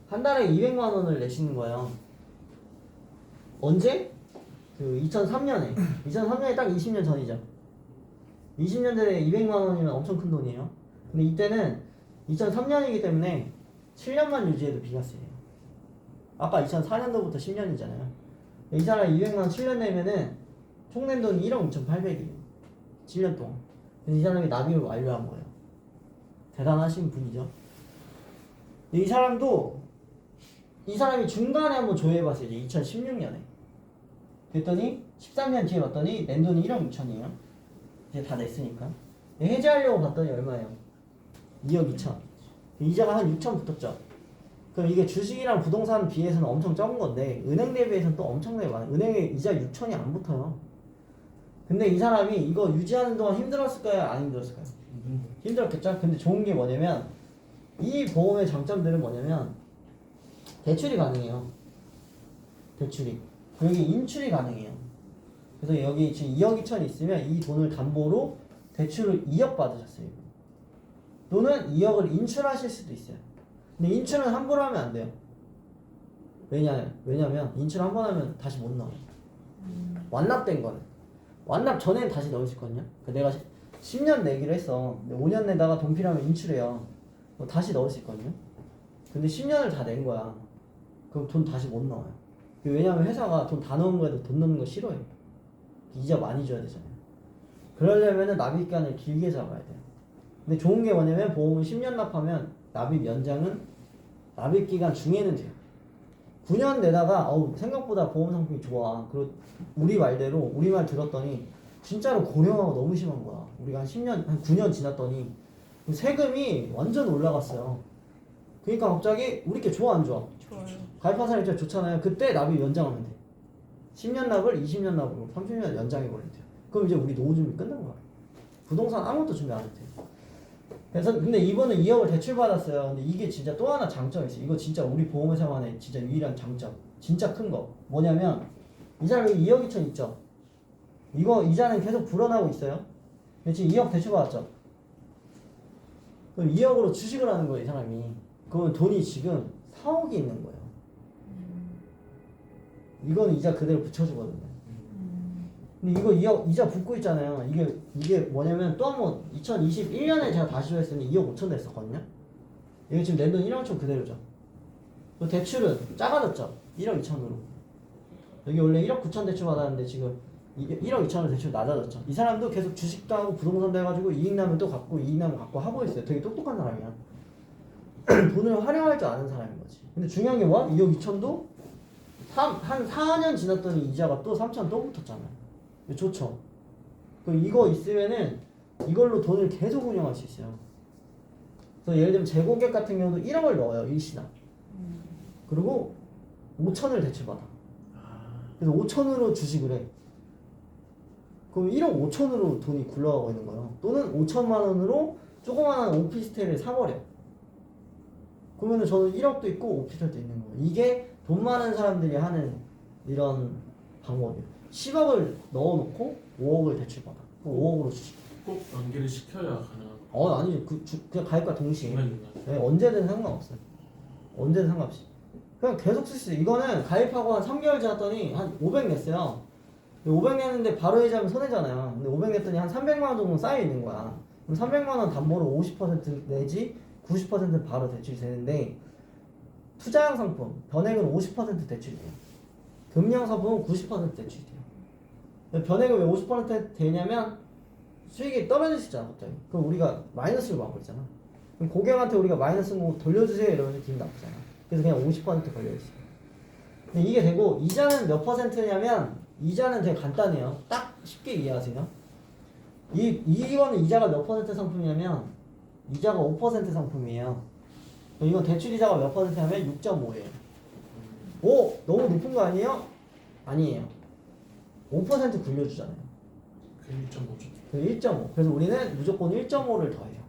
S1: 한 달에 200만 원을 내시는 거예요. 언제? 그 2003년에. 2003년에 딱 20년 전이죠. 20년 전에 200만 원이면 엄청 큰 돈이에요. 근데 이때는 2003년이기 때문에 7년만 유지해도 비과세예요. 아까 2004년도부터 10년이잖아요. 이 사람이 200만 원 7년 내면은 총 낸 돈이 1억 2,800이에요. 7년 동안. 그래서 이 사람이 납입을 완료한 거예요. 대단하신 분이죠. 이 사람이 중간에 한번 조회해봤어요. 이제 2016년에. 그랬더니 13년 뒤에 봤더니 낸 돈이 1억 2천이에요. 이제 다 냈으니까. 해지하려고 봤더니 얼마예요? 2억 2천. 이자가 한 6천 붙었죠. 그럼 이게 주식이랑 부동산 비해서는 엄청 적은 건데 은행 대비해서는 또 엄청나게 많아요. 은행에 이자 6천이 안 붙어요. 근데 이 사람이 이거 유지하는 동안 힘들었을까요? 안 힘들었을까요? 힘들었겠죠? 근데 좋은 게 뭐냐면 이 보험의 장점들은 뭐냐면 대출이 가능해요. 대출이. 여기 인출이 가능해요. 그래서 여기 지금 2억 2천이 있으면 이 돈을 담보로 대출을 2억 받으셨어요. 또는 2억을 인출하실 수도 있어요. 근데 인출은 함부로 하면 안 돼요. 왜냐면 인출 한 번 하면 다시 못 넣어요. 완납된 거는. 완납 전에는 다시 넣을 수 있거든요. 내가 10년 내기로 했어. 5년 내다가 돈 필요하면 인출해요. 다시 넣을 수 있거든요. 근데 10년을 다 낸 거야. 그럼 돈 다시 못 넣어요. 왜냐면 회사가 돈 다 넣은 거에도 돈 넣는 거 싫어해요. 이자 많이 줘야 되잖아요. 그러려면 납입 기간을 길게 잡아야 돼요. 근데 좋은 게 뭐냐면 보험을 10년 납하면 납입 연장은 납입 기간 중에는 돼요. 9년 내다가 생각보다 보험 상품이 좋아. 그리고 우리 말대로 우리 말 들었더니 진짜로 고령화가 너무 심한 거야. 우리가 한 10년, 한 9년 지났더니 세금이 완전 올라갔어요. 그러니까 갑자기 우리 게 좋아 안 좋아?
S3: 좋아요.
S1: 가입한 사람이 진짜 좋잖아요. 그때 납입 연장하면 돼. 10년 납을 20년 납으로 30년 연장해버리면 돼요. 그럼 이제 우리 노후 준비 끝난 거야. 부동산 아무것도 준비 안 해도 돼요. 그래서 근데 이번에 2억을 대출받았어요. 근데 이게 진짜 또 하나 장점이 있어요. 이거 진짜 우리 보험회사만의 진짜 유일한 장점. 진짜 큰 거. 뭐냐면 이 사람이 2억 2천 있죠. 이거 이자는 계속 불어나고 있어요. 지금 2억 대출받았죠. 그럼 2억으로 주식을 하는 거예요, 이 사람이. 그러면 돈이 지금 4억이 있는 거예요. 이거는 이자 그대로 붙여주거든요. 근데 이거 2억 이자 붙고 있잖아요. 이게 뭐냐면 또 한 번 2021년에 제가 다시 조회했더니 2억 5천 됐었거든요. 이거 지금 낸 돈 1억 5천 그대로죠. 또 대출은 작아졌죠. 1억 2천으로. 여기 원래 1억 9천 대출 받았는데 지금 1억 2천으로 대출 낮아졌죠. 이 사람도 계속 주식도 하고 부동산도 해가지고 이익 나면 또 갚고 이익 나면 갚고 하고 있어요. 되게 똑똑한 사람이야. 돈을 활용할 줄 아는 사람인 거지. 근데 중요한 게 뭐야? 2억 2천도 한 4년 지났더니 이자가 또 3천 또 붙었잖아요. 좋죠. 그럼 이거 있으면은 이걸로 돈을 계속 운영할 수 있어요. 그래서 예를 들면 재고객 같은 경우도 1억을 넣어요 일시나. 그리고 5천을 대출받아. 그래서 5천으로 주식을 해. 그럼 1억 5천으로 돈이 굴러가고 있는 거예요. 또는 5천만 원으로 조그마한 오피스텔을 사버려. 그러면은 저는 1억도 있고 오피스텔도 있는 거예요. 이게 돈 많은 사람들이 하는 이런 방법이에요. 10억을 넣어놓고 5억을 대출받아. 그럼 5억으로 주식.
S2: 꼭 연계를 시켜야 가능한
S1: 아니죠. 그냥 가입과 동시에.
S2: 중간중간.
S1: 네, 언제든 상관없어요. 언제든 상관없이. 그냥 계속 쓸 수 있어요. 이거는 가입하고 한 3개월 지났더니 한 500 냈어요. 500 냈는데 바로 이자면 손해잖아요. 근데 500 냈더니 한 300만 원 정도 쌓여 있는 거야. 그럼 300만 원 담보로 50% 내지 90% 바로 대출이 되는데 투자형 상품 변액은 50% 대출이 돼요. 금리형 상품은 90% 대출이 돼요. 변액은 왜 50% 되냐면 수익이 떨어질 수 있잖아 갑자기. 그럼 우리가 마이너스를 받고 있잖아. 그럼 고객한테 우리가 마이너스 거 돌려주세요 이러면 기분 나쁘잖아. 그래서 그냥 50% 걸려있어. 근데 이게 되고 이자는 몇 퍼센트냐면 이자는 되게 간단해요. 딱 쉽게 이해하세요. 이거는 이자가 몇 퍼센트 상품이냐면 이자가 5% 상품이에요. 이건 대출 이자가 몇 퍼센트냐면 6.5예요. 오! 너무 높은 거 아니에요? 아니에요. 5% 굴려주잖아요.
S2: 그 1.5죠.
S1: 그 1.5. 그래서 우리는 무조건 1.5를 더해요.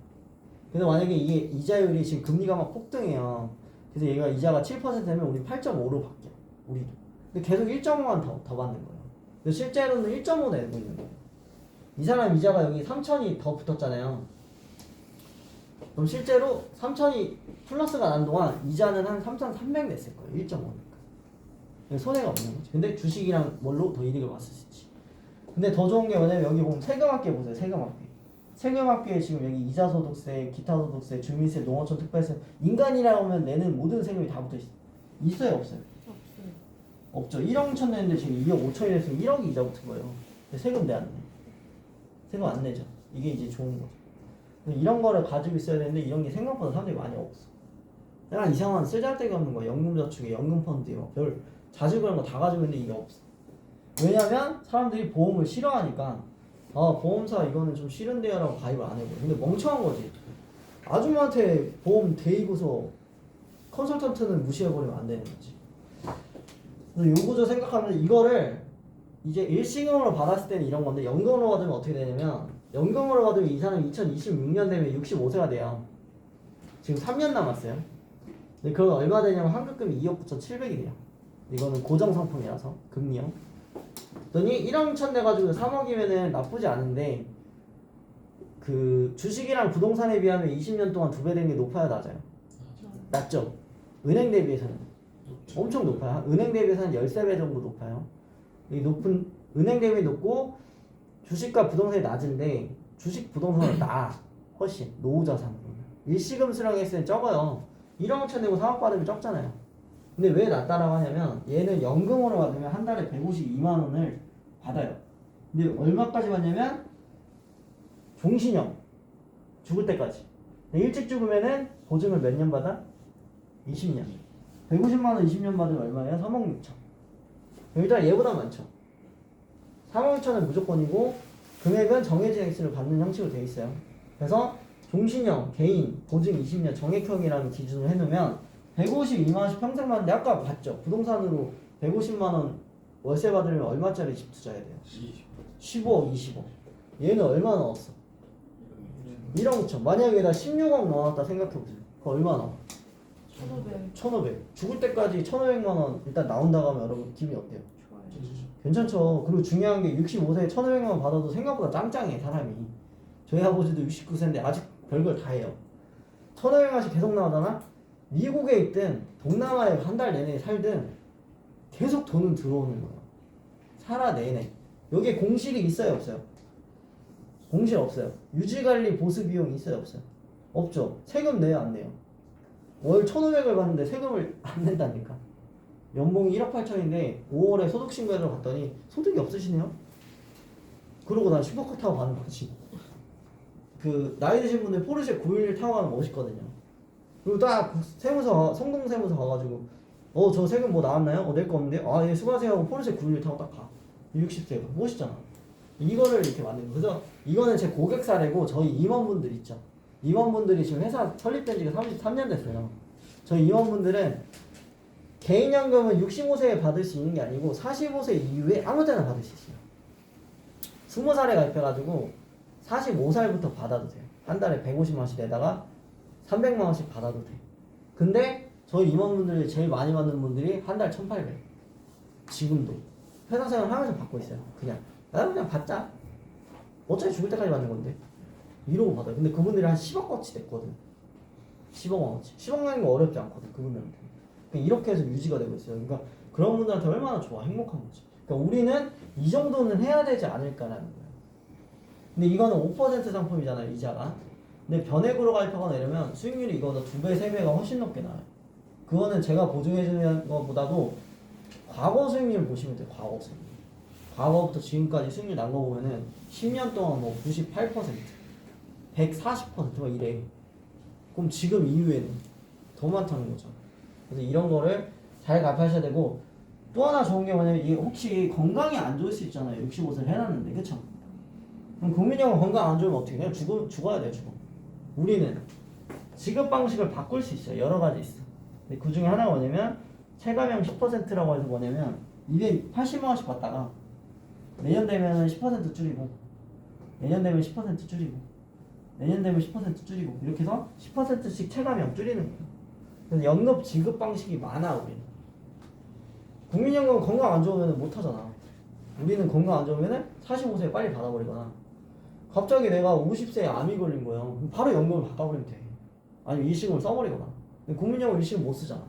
S1: 그래서 만약에 이게 이자율이 지금 금리가 막 폭등해요. 그래서 얘가 이자가 7% 되면 우리 8.5로 바뀌어. 우리도. 근데 계속 1.5만 더 받는 거예요. 근데 실제로는 1.5 내고 있는 거예요. 이 사람 이자가 여기 3천이 더 붙었잖아요. 그럼 실제로 3천이 플러스가 난 동안 이자는 한 3,300 냈을 거예요. 1.5니까. 손해가 없는 거지. 근데 주식이랑 뭘로 더 이득을 봤을 수 있지. 근데 더 좋은 게 뭐냐면 여기 보면 세금합계 보세요. 세금합계. 세금합계에 지금 여기 이자소득세, 기타소득세, 주민세, 농어촌 특별세 인간이라고 하면 내는 모든 세금이 다 붙어 있어요? 없어요?
S3: 없어요.
S1: 없죠. 1억 6천 내는데 지금 2억 5천이 됐으면 1억이 이자 붙은 거예요. 근데 세금 내 안 내? 세금 안 내죠. 이게 이제 좋은 거죠. 이런 거를 가지고 있어야 되는데 이런 게 생각보다 사람들이 많이 없어. 약간 이상한 쓸데가 없는 거야. 연금저축에 연금펀드에 별 자주 그런 거 다 가지고 있는데 이게 없어. 왜냐면 사람들이 보험을 싫어하니까 보험사 이거는 좀 싫은데요 라고 가입을 안 해버려. 근데 멍청한 거지. 아줌마한테 보험 대이고서 컨설턴트는 무시해버리면 안 되는 거지. 그래서 요 구조 생각하면 이거를 이제 일시금으로 받았을 때는 이런 건데 연금으로 받으면 어떻게 되냐면 연금으로 받으면 이 사람이 2026년 되면 65세가 돼요. 지금 3년 남았어요. 근데 그건 얼마 되냐면 환급금이 2억 9,700이 돼요. 이거는 고정상품이라서 금리형. 그랬더니 1억 6천 돼가지고 3억이면은 나쁘지 않은데 그 주식이랑 부동산에 비하면 20년 동안 2배 된 게 높아요, 낮아요? 낮죠? 은행 대비해서는 엄청 높아요. 은행 대비해서는 13배 정도 높아요. 이 높은 은행 대비 높고 주식과 부동산이 낮은데 주식 부동산은 훨씬 노후자산. 일시금 수령 했을 때 적어요. 1억 5천 내고 3억 받으면 적잖아요. 근데 왜 낮다라고 하냐면 얘는 연금으로 받으면 한 달에 152만 원을 받아요. 근데 얼마까지 받냐면 종신형 죽을 때까지. 일찍 죽으면은 보증을 몇 년 받아? 20년. 150만 원 20년 받으면 얼마예요? 3억 6천. 일단 얘보다 많죠. 3억 6천은 무조건이고 금액은 정해진 액수를 받는 형식으로 되어 있어요. 그래서 종신형, 개인, 보증 20년 정액형이라는 기준을 해놓으면 152만 원씩 평생 받는데 아까 봤죠? 부동산으로 150만 원 월세 받으려면 얼마짜리 집 투자해야 돼요? 15억, 20억. 얘는 얼마 넣었어? 1억 5천. 만약에 나 16억 넣었다 생각해보세요. 그거 얼마 나와?
S3: 1,500.
S1: 1,500. 죽을 때까지 1,500만 원 일단 나온다고 하면 여러분 기분이 어때요?
S3: 좋아요.
S1: 괜찮죠. 그리고 중요한 게 65세에 1,500만 원 받아도 생각보다 짱짱해 사람이. 저희 아버지도 69세인데 아직 별걸 다 해요. 1,500만 원씩 계속 나오잖아. 미국에 있든 동남아에 한 달 내내 살든 계속 돈은 들어오는 거야. 살아 내내. 여기에 공실이 있어요 없어요? 공실 없어요. 유지관리 보수 비용 있어요 없어요? 없죠. 세금 내요 안 내요? 월 1,500을 받는데 세금을 안 낸다니까. 연봉이 1억 8천인데 5월에 소득신고하러 갔더니 소득이 없으시네요? 그러고 난 슈퍼카 타고 가는 거지. 그 나이 드신 분들 포르쉐 911 타고 가면 멋있거든요. 그리고 딱 세무서 성동세무서 가가지고 저 세금 뭐 나왔나요? 낼 거 없는데? 아, 예, 수고하세요 하고 포르쉐 911 타고 딱 가. 60세가. 멋있잖아. 이거를 이렇게 만든 거. 그래서 이거는 제 고객 사례고 저희 임원분들 있죠. 임원분들이 지금 회사 설립된 지가 33년 됐어요. 저희 임원분들은 개인연금은 65세에 받을 수 있는 게 아니고 45세 이후에 아무 때나 받을 수 있어요. 20살에 가입해가지고 45살부터 받아도 돼요. 한 달에 150만원씩 내다가 300만원씩 받아도 돼. 근데 저희 임원분들이 제일 많이 받는 분들이 한 달 1,800. 지금도. 회사 생활 하면서 받고 있어요. 그냥 받자. 어차피 죽을 때까지 받는 건데. 이러고 받아요. 근데 그분들이 한 10억어치 됐거든. 10억원어치. 10억 내는 거 어렵지 않거든. 그분들한테. 그러니까 이렇게 해서 유지가 되고 있어요. 그러니까 그런 분들한테 얼마나 좋아. 행복한 거지. 그러니까 우리는 이 정도는 해야 되지 않을까라는 거예요. 근데 이거는 5% 상품이잖아요. 이자가. 근데 변액으로 가입하거나 이러면 수익률이 이거보다 2배, 3배가 훨씬 높게 나와요. 그거는 제가 보증해주는 것보다도 과거 수익률을 보시면 돼요. 과거 수익률. 과거부터 지금까지 수익률 난 거 보면은 10년 동안 뭐 98%, 140%막 이래. 그럼 지금 이후에는 더 많다는 거죠. 그래서 이런 거를 잘 가입하셔야 되고, 또 하나 좋은 게 뭐냐면 이게 혹시 건강이 안 좋을 수 있잖아요. 65세를 해놨는데, 그쵸? 그럼 국민연금 건강 안 좋으면 어떻게 해요? 죽어야 돼요. 죽어. 우리는 지급 방식을 바꿀 수 있어요. 여러 가지 있어. 근데 그 중에 하나가 뭐냐면 체감형 10%라고 해서 뭐냐면 280만원씩 받다가 내년 되면 10% 줄이고, 내년 되면 10% 줄이고, 내년 되면 10% 줄이고, 이렇게 해서 10%씩 체감형 줄이는 거예요. 그래서 연금 지급 방식이 많아. 우리는 국민연금 건강 안 좋으면 못 하잖아. 우리는 건강 안 좋으면 45세에 빨리 받아버리거나, 갑자기 내가 50세에 암이 걸린 거야. 그럼 바로 연금을 바꿔버리면 돼. 아니면 일시금을 써버리거나. 근데 국민연금 일시금 못 쓰잖아.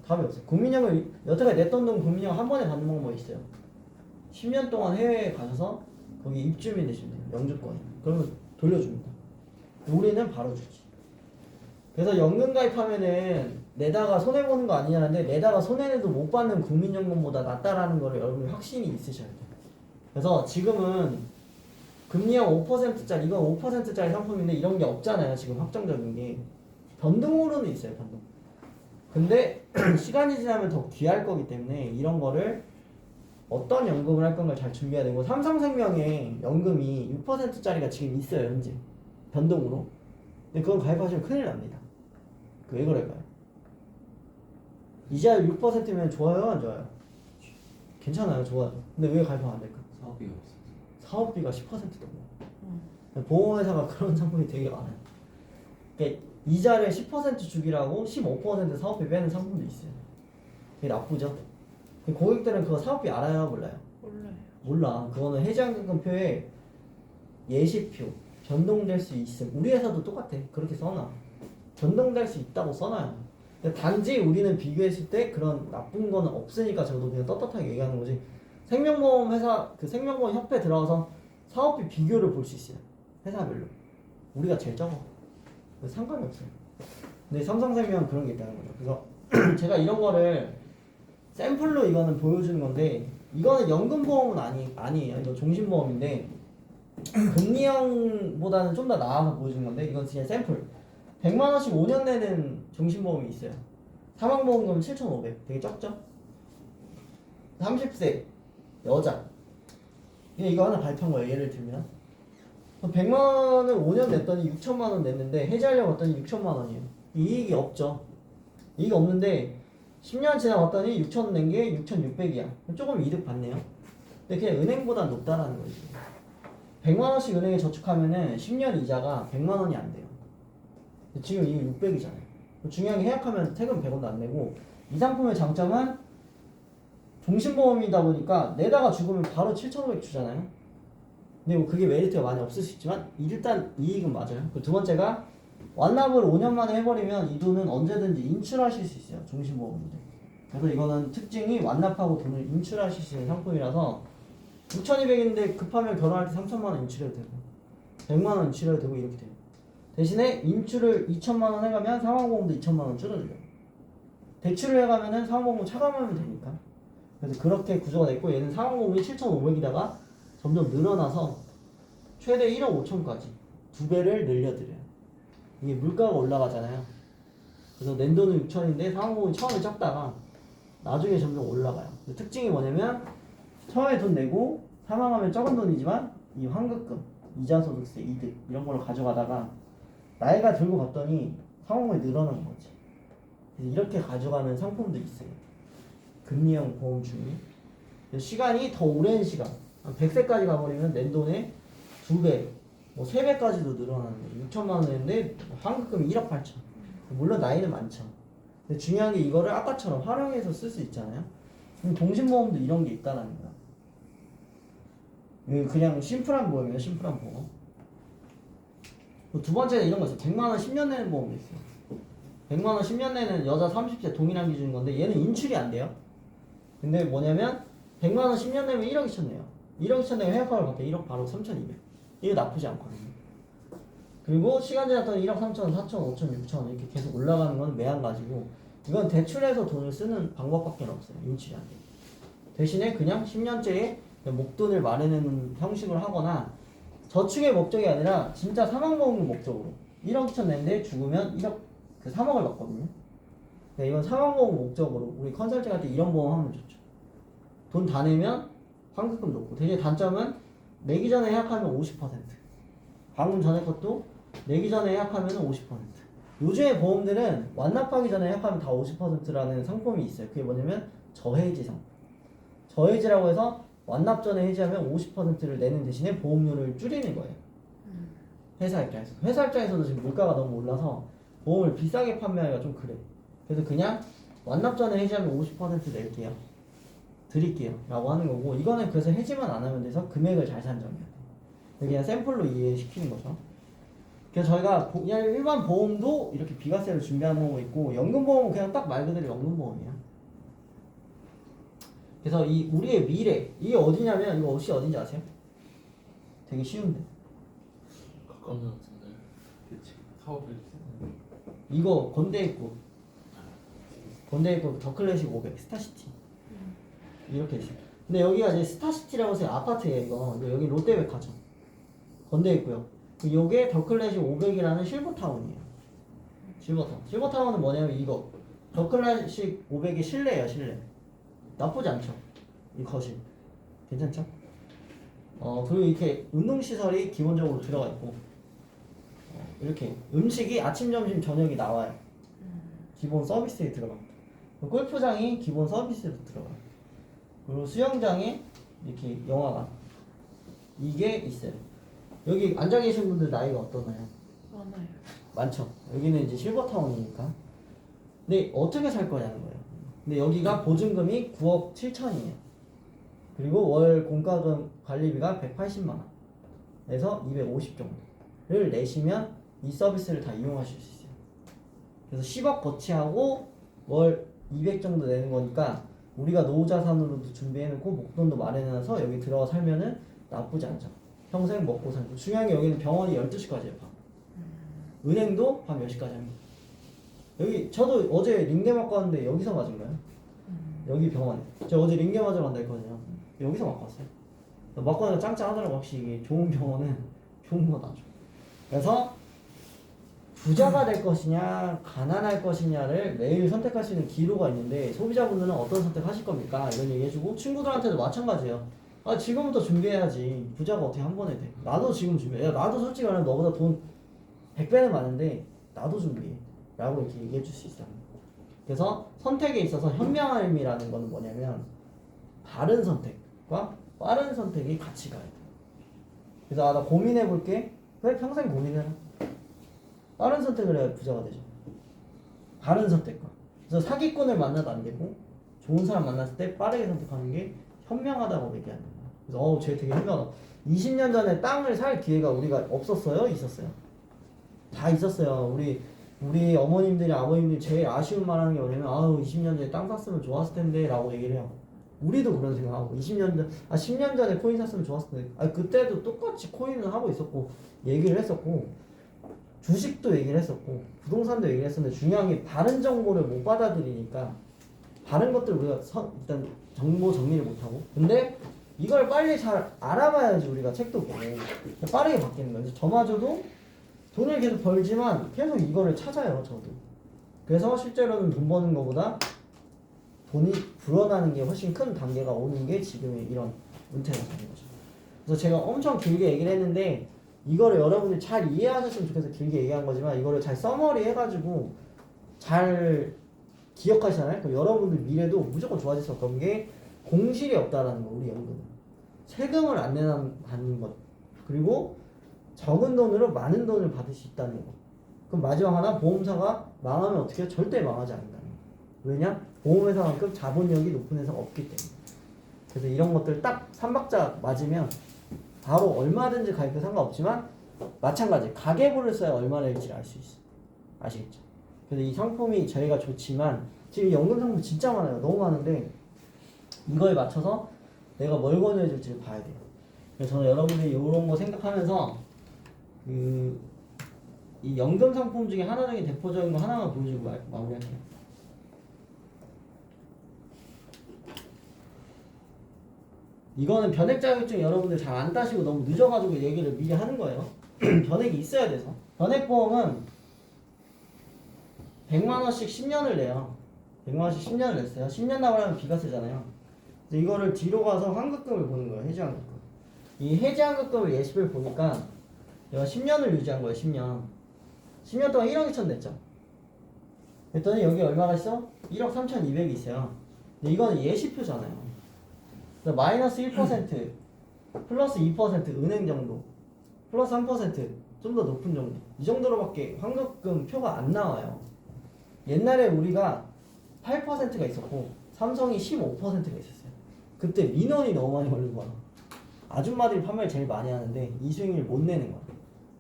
S1: 답이 없어. 국민연금 여태까지 냈던 돈 국민연금 한 번에 받는 방법이 있어요. 10년 동안 해외에 가셔서 거기 입주민 되시면 돼요. 영주권. 그러면 돌려줍니다. 우리는 바로 주지. 그래서 연금 가입하면은 내다가 손해보는 거 아니냐는데, 내다가 손해내도 못 받는 국민연금보다 낫다라는 거를 여러분이 확신이 있으셔야 돼요. 그래서 지금은 금리형 5%짜리, 이건 5%짜리 상품인데 이런 게 없잖아요. 지금 확정적인 게. 변동으로는 있어요. 변동. 근데 시간이 지나면 더 귀할 거기 때문에 이런 거를 어떤 연금을 할 건가 잘 준비해야 되고, 삼성생명에 연금이 6%짜리가 지금 있어요. 현재 변동으로. 근데 그건 가입하시면 큰일 납니다. 왜 그럴까요? 이자율 6%면 좋아요, 안 좋아요? 괜찮아요, 좋아요. 근데 왜 가입하면 안 될까?
S4: 사업비가 없어.
S1: 사업비가 10%도 넘어. 보험회사가 그런 상품이 되게 많아요. 그러니까 이자를 10% 주기라고 15% 사업비 빼는 상품도 있어요. 되게 나쁘죠? 고객들은 그거 사업비 알아요, 몰라요?
S3: 몰라요.
S1: 몰라. 그거는 해지환급금표에 예시표, 변동될 수 있음. 우리 회사도 똑같아. 그렇게 써놔. 변동될 수 있다고 써놔요. 근데 단지 우리는 비교했을 때 그런 나쁜 거는 없으니까 저도 그냥 떳떳하게 얘기하는 거지. 생명보험 회사, 그 생명보험 협회 들어가서 사업비 비교를 볼 수 있어요. 회사별로. 우리가 제일 적어. 상관이 없어요. 근데 삼성생명은 그런 게 있다는 거죠. 그래서 제가 이런 거를 샘플로 이거는 보여주는 건데, 이거는 연금보험은 아니에요. 이거 종신보험인데 금리형보다는 좀 더 나아서 보여주는 건데, 이건 진짜 샘플. 100만원씩 5년 내는 종신보험이 있어요. 사망보험금 7,500. 되게 적죠? 30세 여자. 이거 하나 발표한 거예요. 예를 들면 100만원을 5년 냈더니 6천만원 냈는데 해지하려고 했더니 6천만원이에요. 이익이 없죠. 이익이 없는데 10년 지나봤더니 6천 낸 게 6,600이야. 조금 이득 받네요. 근데 그냥 은행보다 높다라는 거지. 100만원씩 은행에 저축하면은 10년 이자가 100만원이 안 돼요. 지금 이게 600이잖아요. 중요한 게 해약하면 세금 100원도 안 내고, 이 상품의 장점은 종신보험이다 보니까 내다가 죽으면 바로 7,500 주잖아요. 근데 뭐 그게 메리트가 많이 없을 수 있지만 일단 이익은 맞아요. 두 번째가 완납을 5년 만에 해버리면 이 돈은 언제든지 인출하실 수 있어요. 종신보험인데. 그래서 이거는 특징이 완납하고 돈을 인출하실 수 있는 상품이라서 6,200인데 급하면 결혼할 때 3천만원 인출해도 되고 100만원 인출해도 되고 이렇게 돼요. 대신에 인출을 2천만원 해가면 사망보험도 2천만원 줄어들어요. 대출을 해가면은 사망보험 차감하면 되니까. 그래서 그렇게 구조가 됐고, 얘는 사망보험이 7,500이다가 점점 늘어나서 최대 1억 5천까지 2배를 늘려드려요. 이게 물가가 올라가잖아요. 그래서 낸돈은 6천인데 상환금은 처음에 적다가 나중에 점점 올라가요. 근데 특징이 뭐냐면 처음에 돈 내고 사망하면 적은 돈이지만 이 환급금, 이자소득세, 이득 이런 걸로 가져가다가 나이가 들고 갔더니 상환금이 늘어나는 거지. 그래서 이렇게 가져가는 상품도 있어요. 금리형 보험 중에 시간이 더 오랜 시간, 한 100세까지 가버리면 낸돈의 2배, 뭐 3배까지도 늘어나는 거예요. 6천만 원 냈는데 환급금이 1억 8천. 물론 나이는 많죠. 근데 중요한 게 이거를 아까처럼 활용해서 쓸 수 있잖아요. 그럼 동신보험도 이런 게 있다는 거야. 그냥 심플한 보험이에요. 심플한 보험. 두 번째는 이런 거 있어요. 100만 원 10년 내는 보험도 있어요. 100만 원 10년 내는 여자 30세 동일한 기준인 건데 얘는 인출이 안 돼요. 근데 뭐냐면 100만 원 10년 내면 1억 2천 내요. 1억 2천 내면 해약하면 밖에 1억 바로 3,200. 이거 나쁘지 않거든요. 그리고 시간 지났더니 1억 3천, 4천, 5천, 6천 이렇게 계속 올라가는 건 매한가지고 이건 대출해서 돈을 쓰는 방법밖에 없어요. 인출이 안 돼요. 대신에 그냥 10년째에 목돈을 마련하는 형식으로 하거나 저축의 목적이 아니라 진짜 사망보험을 목적으로 1억 2천 냈는데 죽으면 1억 그 3억을 받거든요. 네, 이건 사망보험 목적으로 우리 컨설팅 할 때 이런 보험 하면 좋죠. 돈 다 내면 환급금 높고 대신 단점은 내기 전에 예약하면 50%. 방금 전에 것도 내기 전에 예약하면 50%. 요즘의 보험들은 완납하기 전에 예약하면 다 50%라는 상품이 있어요. 그게 뭐냐면 저해지 상품. 저해지라고 해서 완납 전에 해지하면 50%를 내는 대신에 보험료를 줄이는 거예요. 회사 입장에서. 회사 입장에서도 지금 물가가 너무 올라서 보험을 비싸게 판매하기가 좀 그래. 그래서 그냥 완납 전에 해지하면 50% 낼게요. 드릴게요. 라고 하는 거고 이거는 그래서 해지만 안 하면 돼서 금액을 잘 산정해야 돼요. 그냥 샘플로 이해시키는 거죠. 그래서 저희가 그냥 일반 보험도 이렇게 비과세를 준비하는 경우가 있고 연금보험은 그냥 딱 말 그대로 연금보험이에요. 그래서 이 우리의 미래 이게 어디냐면 이거 옷이 어딘지 아세요? 되게 쉬운데
S2: 가까운 것 같은데.
S4: 그치.
S2: 사업을
S1: 이거 건대입구 더 클래식 500 스타시티 이렇게 있어요. 근데 여기가 이제 스타시티라고 해서 아파트예요. 이거 여기 롯데백화점 건대입구요. 요게 더 클래식 500이라는 실버타운이에요. 실버타운. 실버타운은 뭐냐면 이거 더 클래식 500이 실내예요. 실내. 나쁘지 않죠. 이 거실 괜찮죠? 그리고 이렇게 운동시설이 기본적으로 들어가 있고 이렇게 음식이 아침, 점심, 저녁이 나와요. 기본 서비스에 들어갑니다. 골프장이 기본 서비스로 들어가요. 그리고 수영장에 이렇게 영화관 이게 있어요. 여기 앉아 계신 분들 나이가 어떠나요?
S3: 많아요.
S1: 많죠. 여기는 이제 실버타운이니까. 근데 어떻게 살 거냐는 거예요. 근데 여기가 보증금이 9억 7천이에요. 그리고 월 공과금 관리비가 180만 원에서 250 정도를 내시면 이 서비스를 다 이용하실 수 있어요. 그래서 10억 거치하고 월 200 정도 내는 거니까 우리가 노후자산으로도 준비해놓고 목돈도 마련해놔서 여기 들어가 살면은 나쁘지 않죠. 평생 먹고 살고. 중요한 게 여기는 병원이 12시까지예요. 밤. 은행도 밤 10시까지 합니다. 여기 저도 어제 링게 맞고 왔는데 여기서 맞은 거예요. 여기 병원에. 저 어제 링게 맞으러 간다 했거든요. 여기서 맞고 왔어요. 맞고 나서 짱짱하더라고. 확실히 이게 좋은 병원은 좋은 거 나죠. 그래서 부자가 될 것이냐 가난할 것이냐를 매일 선택할 수 있는 기로가 있는데 소비자분들은 어떤 선택하실 겁니까? 이런 얘기해주고 친구들한테도 마찬가지예요. 아 지금부터 준비해야지. 부자가 어떻게 한 번에 돼. 나도 지금 준비해. 야 나도 솔직히 말하면 너보다 돈 100배는 많은데 나도 준비해 라고 이렇게 얘기해 줄 수 있어요. 그래서 선택에 있어서 현명함이라는 거는 뭐냐면 바른 선택과 빠른 선택이 같이 가야 돼. 그래서 나 고민해 볼게. 그래 평생 고민해라. 빠른 선택을 해야 부자가 되죠. 바른 선택과. 그래서 사기꾼을 만나도 안 되고 좋은 사람 만났을 때 빠르게 선택하는 게 현명하다고 얘기하는 거야. 그래서 쟤 되게 현명하다. 20년 전에 땅을 살 기회가 우리가 없었어요? 있었어요? 다 있었어요. 우리 어머님들이 아버님들이 제일 아쉬운 말 하는 게 뭐냐면 20년 전에 땅 샀으면 좋았을 텐데 라고 얘기를 해요. 우리도 그런 생각하고 10년 전에 코인 샀으면 좋았을 텐데 그때도 똑같이 코인을 하고 있었고 얘기를 했었고 주식도 얘기를 했었고 부동산도 얘기를 했었는데 중요한 게 바른 정보를 못 받아들이니까 바른 것들을 우리가 일단 정보 정리를 못하고 근데 이걸 빨리 잘 알아봐야지 우리가 책도 보고 빠르게 바뀌는 거예요. 저마저도 돈을 계속 벌지만 계속 이거를 찾아요. 저도 그래서 실제로는 돈 버는 것보다 돈이 불어나는 게 훨씬 큰 단계가 오는 게 지금의 이런 은퇴가 되는 거죠. 그래서 제가 엄청 길게 얘기를 했는데 이거를 여러분들이 잘 이해하셨으면 좋겠어서 길게 얘기한 거지만 이거를 잘 서머리 해가지고 잘 기억하시잖아요. 그럼 여러분들 미래도 무조건 좋아질 수 없던 게 공실이 없다라는 거, 우리 연금은. 세금을 안 내는 것. 그리고 적은 돈으로 많은 돈을 받을 수 있다는 거. 그럼 마지막 하나, 보험사가 망하면 어떻게 해요? 절대 망하지 않는다는 거. 왜냐? 보험회사만큼 자본력이 높은 회사가 없기 때문에. 그래서 이런 것들 딱 3박자 맞으면 바로 얼마든지 가입도 상관없지만 마찬가지 가계부를 써야 얼마나 일지를 알 수 있어. 아시겠죠? 그래서 이 상품이 저희가 좋지만 지금 연금 상품 진짜 많아요. 너무 많은데 이거에 맞춰서 내가 뭘 권유해 줄지를 봐야 돼요. 그래서 저는 여러분들이 이런 거 생각하면서 이 연금 상품 중에 하나적인 대표적인 거 하나만 보여주고 마무리할게요. 이거는 변액 자격증 여러분들 잘 안 따시고 너무 늦어가지고 얘기를 미리 하는 거예요. 변액이 있어야 돼서. 변액 보험은 100만원씩 10년을 내요. 100만원씩 10년을 냈어요. 10년 나가려면 비과세잖아요. 그래서 이거를 뒤로 가서 환급금을 보는 거예요. 해지환급금. 이 해지환급금을 예시를 보니까 내가 10년을 유지한 거예요. 10년. 10년 동안 1억 2천 냈죠. 그랬더니 여기 얼마가 있어? 1억 3,200이 있어요. 근데 이거는 예시표잖아요. 마이너스 1% 플러스 2% 은행 정도 플러스 3% 좀 더 높은 정도 이 정도로밖에 환급금 표가 안 나와요. 옛날에 우리가 8%가 있었고 삼성이 15%가 있었어요. 그때 민원이 너무 많이 걸린 거야. 아줌마들이 판매를 제일 많이 하는데 이 수익률 못 내는 거야.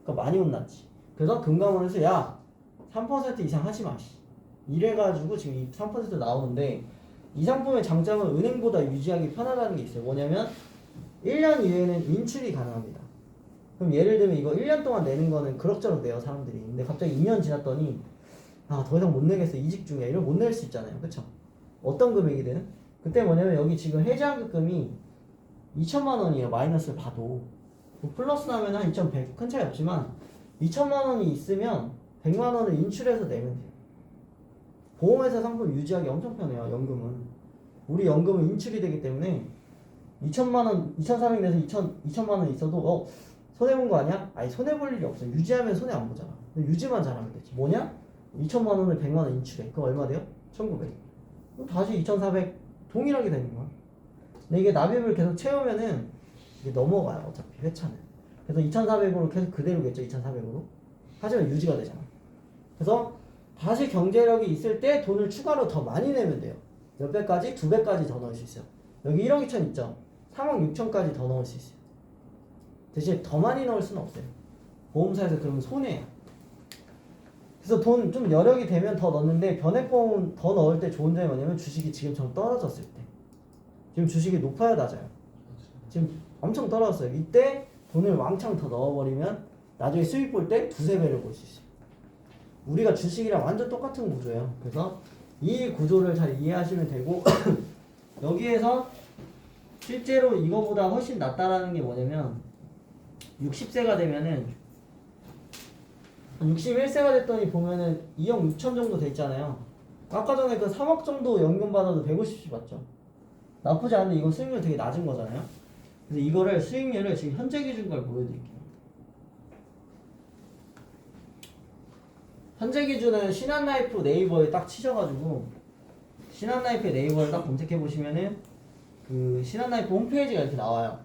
S1: 그러니까 많이 혼났지. 그래서 금감원에서 야 3% 이상 하지 마 이래가지고 지금 이 3% 나오는데 이 상품의 장점은 은행보다 유지하기 편하다는 게 있어요. 뭐냐면 1년 이후에는 인출이 가능합니다. 그럼 예를 들면 이거 1년 동안 내는 거는 그럭저럭 내요 사람들이. 근데 갑자기 2년 지났더니 아 더 이상 못 내겠어 이직 중이야 이러면 못 낼 수 있잖아요. 그쵸? 어떤 금액이든 그때 뭐냐면 여기 지금 해지환급금이 2천만 원이에요. 마이너스를 봐도 뭐 플러스 나면 한 2,100 큰 차이 없지만 2천만 원이 있으면 100만 원을 인출해서 내면 돼요. 보험회사 상품 유지하기 엄청 편해요. 연금은 우리 연금은 인출이 되기 때문에 2천만 원 2,400 내서 2천만 원 있어도 손해본 거 아니야? 아니 손해볼 일이 없어. 유지하면 손해 안 보잖아. 근데 유지만 잘하면 되지. 뭐냐? 2천만 원을 100만 원 인출해. 그럼 얼마 돼요? 1,900. 그럼 다시 2,400 동일하게 되는 거야. 근데 이게 납입을 계속 채우면은 이게 넘어가요. 어차피 회차는. 그래서 2,400으로 계속 그대로겠죠. 2,400으로. 하지만 유지가 되잖아. 그래서 다시 경제력이 있을 때 돈을 추가로 더 많이 내면 돼요. 몇 배까지? 2배까지 더 넣을 수 있어요. 여기 1억 2천 있죠? 3억 6천까지 더 넣을 수 있어요. 대신 더 많이 넣을 수는 없어요. 보험사에서 그러면 손해야. 그래서 돈 좀 여력이 되면 더 넣는데 변액보험은 더 넣을 때 좋은 점이 뭐냐면 주식이 지금처럼 떨어졌을 때. 지금 주식이 높아야 낮아요. 지금 엄청 떨어졌어요. 이때 돈을 왕창 더 넣어버리면 나중에 수익 볼 때 두세 배를 볼 수 있어요. 우리가 주식이랑 완전 똑같은 구조예요. 그래서 이 구조를 잘 이해하시면 되고 여기에서 실제로 이거보다 훨씬 낫다라는 게 뭐냐면 60세가 되면은 61세가 됐더니 보면은 2억 6천 정도 돼 있잖아요. 아까 전에 그 3억 정도 연금 받아도 150씩 받죠. 나쁘지 않은데 이건 수익률 되게 낮은 거잖아요. 그래서 이거를 수익률을 지금 현재 기준 걸 보여드릴게요. 현재 기준은 신한라이프 네이버에 딱 치셔가지고 신한라이프 네이버를 딱 검색해 보시면은 그 신한라이프 홈페이지가 이렇게 나와요.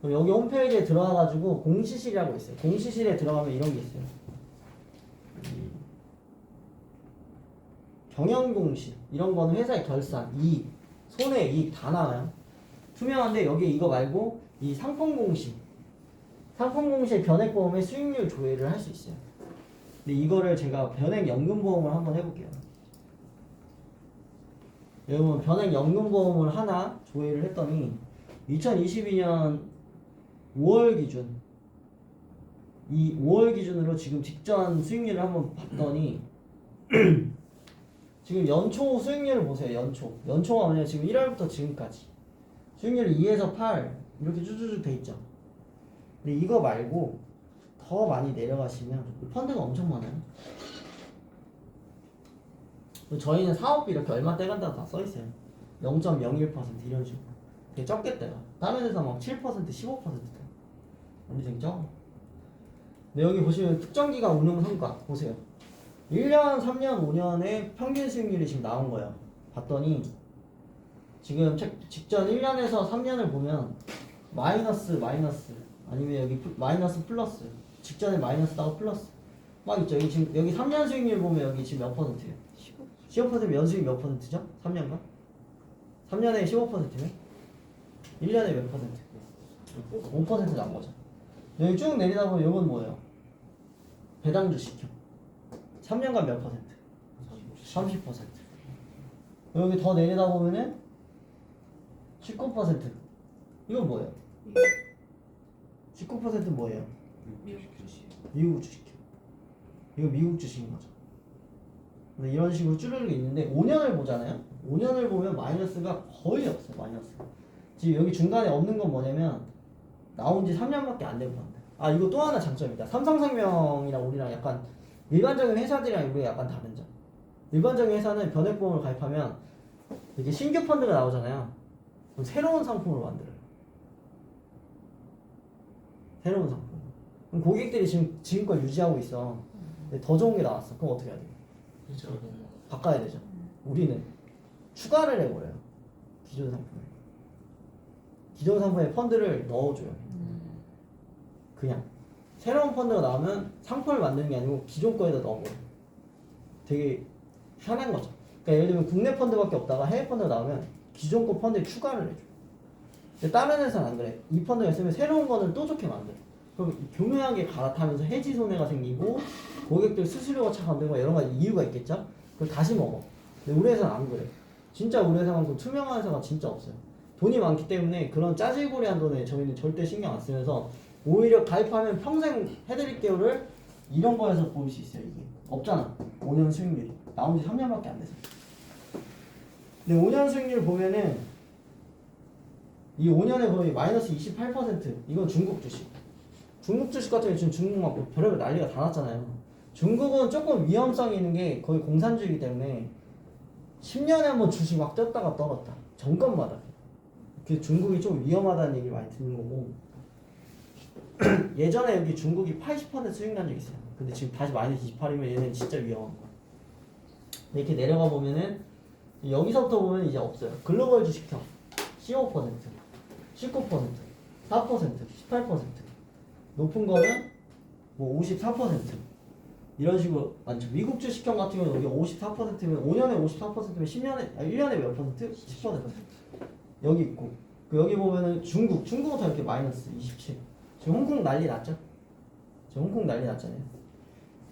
S1: 그럼 여기 홈페이지에 들어와가지고 공시실이라고 있어요. 공시실에 들어가면 이런 게 있어요. 경영공시 이런 거는 회사의 결산, 이익, 손해이익 다 나와요. 투명한데 여기 이거 말고 이 상품공시, 상품공시의 변액보험의 수익률 조회를 할 수 있어요. 근데 이거를 제가 변액연금보험을 한번 해볼게요. 여러분 변액연금보험을 하나 조회를 했더니 2022년 5월 기준 이 5월 기준으로 지금 직전 수익률을 한번 봤더니 지금 연초 수익률을 보세요. 연초가 뭐냐 지금 1월부터 지금까지 수익률이 2에서 8 이렇게 쭉쭉쭉 돼 있죠. 근데 이거 말고 더 많이 내려가시면 펀드가 엄청 많아요. 저희는 사업비 이렇게 얼마 떼간다고 다 써있어요. 0.01% 이런 식으로. 되게 적게 떼요. 다른 회사 막 7%, 15% 떼요. 완전 적어. 근데 여기 보시면 특정기간 운용 성과 보세요. 1년, 3년, 5년의 평균 수익률이 지금 나온 거예요. 봤더니 지금 직전 1년에서 3년을 보면 마이너스 아니면 여기 마이너스 플러스 직전에 마이너스 나고 플러스 막 있죠. 여기 지금 여기 3년 수익률 보면 여기 지금 몇 퍼센트예요? 15%면 연수익 몇 퍼센트죠? 3년간? 3년에 15%면 1년에 몇 퍼센트? 5% 나온 거죠. 여기 쭉 내리다 보면 이건 뭐예요? 배당주 시켜 3년간 몇 퍼센트? 30%. 여기 더 내리다 보면은 19%. 이건 뭐예요? 19%는 뭐예요?
S3: 미국 주식.
S1: 미국 주식이요. 이거 미국 주식인 거죠. 근데 이런 식으로 쭈르륵 있는데 5년을 보잖아요. 5년을 보면 마이너스가 거의 없어요. 마이너스가. 지금 여기 중간에 없는 건 뭐냐면 나온 지 3년밖에 안 된 건데. 아 이거 또 하나 장점입니다. 삼성생명이랑 우리랑 약간 일반적인 회사들이랑 우리가 약간 다른 점. 일반적인 회사는 변액보험을 가입하면 이렇게 신규 펀드가 나오잖아요. 그럼 새로운 상품을 만들어요. 새로운 상품. 그럼 고객들이 지금 걸 유지하고 있어. 근데 더 좋은 게 나왔어. 그럼 어떻게 해야 돼?
S2: 그죠.
S1: 바꿔야 되죠. 우리는 추가를 해버려요. 기존 상품에. 기존 상품에 펀드를 넣어줘요. 그냥 새로운 펀드가 나오면 상품을 만드는 게 아니고 기존 거에다 넣어버려. 되게 편한 거죠. 그러니까 예를 들면 국내 펀드밖에 없다가 해외 펀드가 나오면 기존 거 펀드에 추가를 해줘. 근데 다른 회사는 안 그래. 이 펀드가 있으면 새로운 거는 또 좋게 만들어. 그럼 교묘하게 갈아타면서 해지 손해가 생기고 고객들 수수료가 차가 안 되고 여러 가지 이유가 있겠죠? 그걸 다시 먹어. 근데 우리 회사는 안 그래. 진짜 우리 회사만큼 투명한 회사가 진짜 없어요. 돈이 많기 때문에 그런 짜질구리한 돈에 저희는 절대 신경 안 쓰면서 오히려 가입하면 평생 해드릴게요를 이런 거에서 보일 수 있어요. 이게 없잖아. 5년 수익률이 나온 지 3년밖에 안 돼서. 근데 5년 수익률 보면은 이 5년에 거의 마이너스 28%. 이건 중국 주식. 중국 주식 같은 경우 지금 중국 막 별의별 난리가 다 났잖아요. 중국은 조금 위험성이 있는 게 거의 공산주의이기 때문에 10년에 한 번 주식 막 떴다가 떨었다. 정권마다. 그 중국이 좀 위험하다는 얘기를 많이 듣는 거고. 예전에 여기 중국이 80% 수익 난 적 있어요. 근데 지금 다시 마이너스 28이면 얘는 진짜 위험한 거야. 이렇게 내려가 보면은 여기서부터 보면 이제 없어요. 글로벌 주식형 15%, 19%, 4%, 18%. 높은 거는 뭐 54%. 이런 식으로 많죠. 미국 주식형 같은 경우는 여기 54%면 5년에 54%면 10년에 1년에 몇 퍼센트? 10%. 여기 있고. 그 여기 보면은 중국은 다 이렇게 마이너스 27. 지금 홍콩 난리 났죠? 지금 홍콩 난리 났잖아요.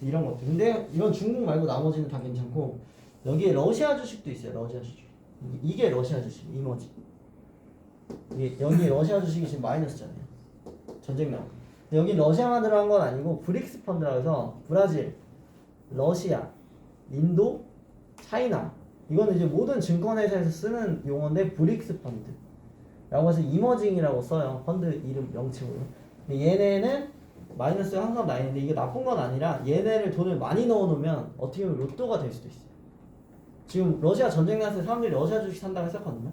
S1: 이런 것들. 근데 이런 중국 말고 나머지는 다 괜찮고 여기에 러시아 주식도 있어요. 러시아 주식. 이게 러시아 주식. 이머지. 여기 러시아 주식이 지금 마이너스잖아요. 전쟁 나고. 여기 러시아만 들어간 건 아니고 브릭스 펀드라고 해서 브라질, 러시아, 인도, 차이나 이거는 이제 모든 증권회사에서 쓰는 용어인데 브릭스 펀드라고 해서 이머징이라고 써요. 펀드 이름 명칭으로. 근데 얘네는 마이너스가 항상 나 있는데 이게 나쁜 건 아니라 얘네를 돈을 많이 넣어놓으면 어떻게 보면 로또가 될 수도 있어요. 지금 러시아 전쟁 났을 때 사람들이 러시아 주식 산다고 했었거든요.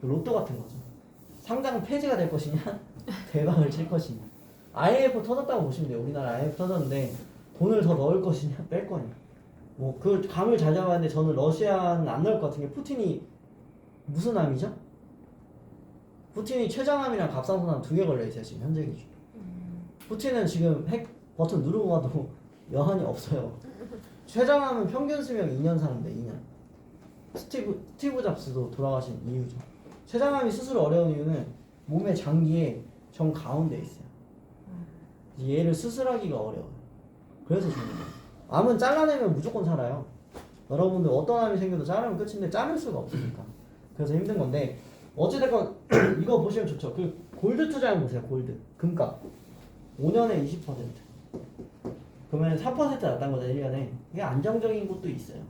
S1: 로또 같은 거죠. 상장 폐지가 될 것이냐 대박을 칠 것이냐. IMF 터졌다고 보시면 돼요. 우리나라 IMF 터졌는데 돈을 더 넣을 것이냐 뺄 거냐. 뭐 그 감을 잘 잡아야 하는데 저는 러시아는 안 넣을 것 같은 게 푸틴이 무슨 암이죠? 푸틴이 췌장암이랑 갑상선암 2개 걸려있어요. 지금 현재 기준. 푸틴은 지금 핵 버튼 누르고 가도 여한이 없어요. 췌장암은 평균 수명 2년 사는데 2년. 스티브 잡스도 돌아가신 이유죠. 췌장암이 수술 어려운 이유는 몸의 장기에 정 가운데 있어요. 얘를 수술하기가 어려워요. 그래서 죽는 거예요. 암은 잘라내면 무조건 살아요. 여러분들 어떤 암이 생겨도 자르면 끝인데 자를 수가 없으니까. 그래서 힘든 건데 어찌됐건 이거 보시면 좋죠. 그 골드 투자해 보세요. 골드 금값 5년에 20%. 그러면 4% 났다는 거죠. 1년에. 이게 안정적인 곳도 있어요.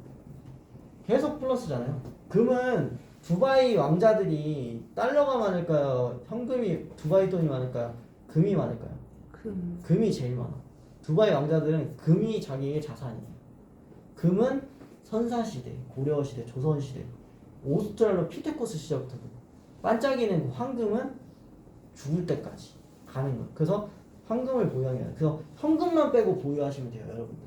S1: 계속 플러스잖아요. 금은 두바이 왕자들이 달러가 많을까요? 현금이 두바이 돈이 많을까요? 금이 많을까요? 금이 제일 많아. 두바이 왕자들은 금이 자기의 자산이에요. 금은 선사시대, 고려시대, 조선시대, 오스트랄로피테쿠스 시절부터 반짝이는 황금은 죽을 때까지 가는 거예요. 그래서 황금을 보유하는 게 그래서 현금만 빼고 보유하시면 돼요, 여러분들.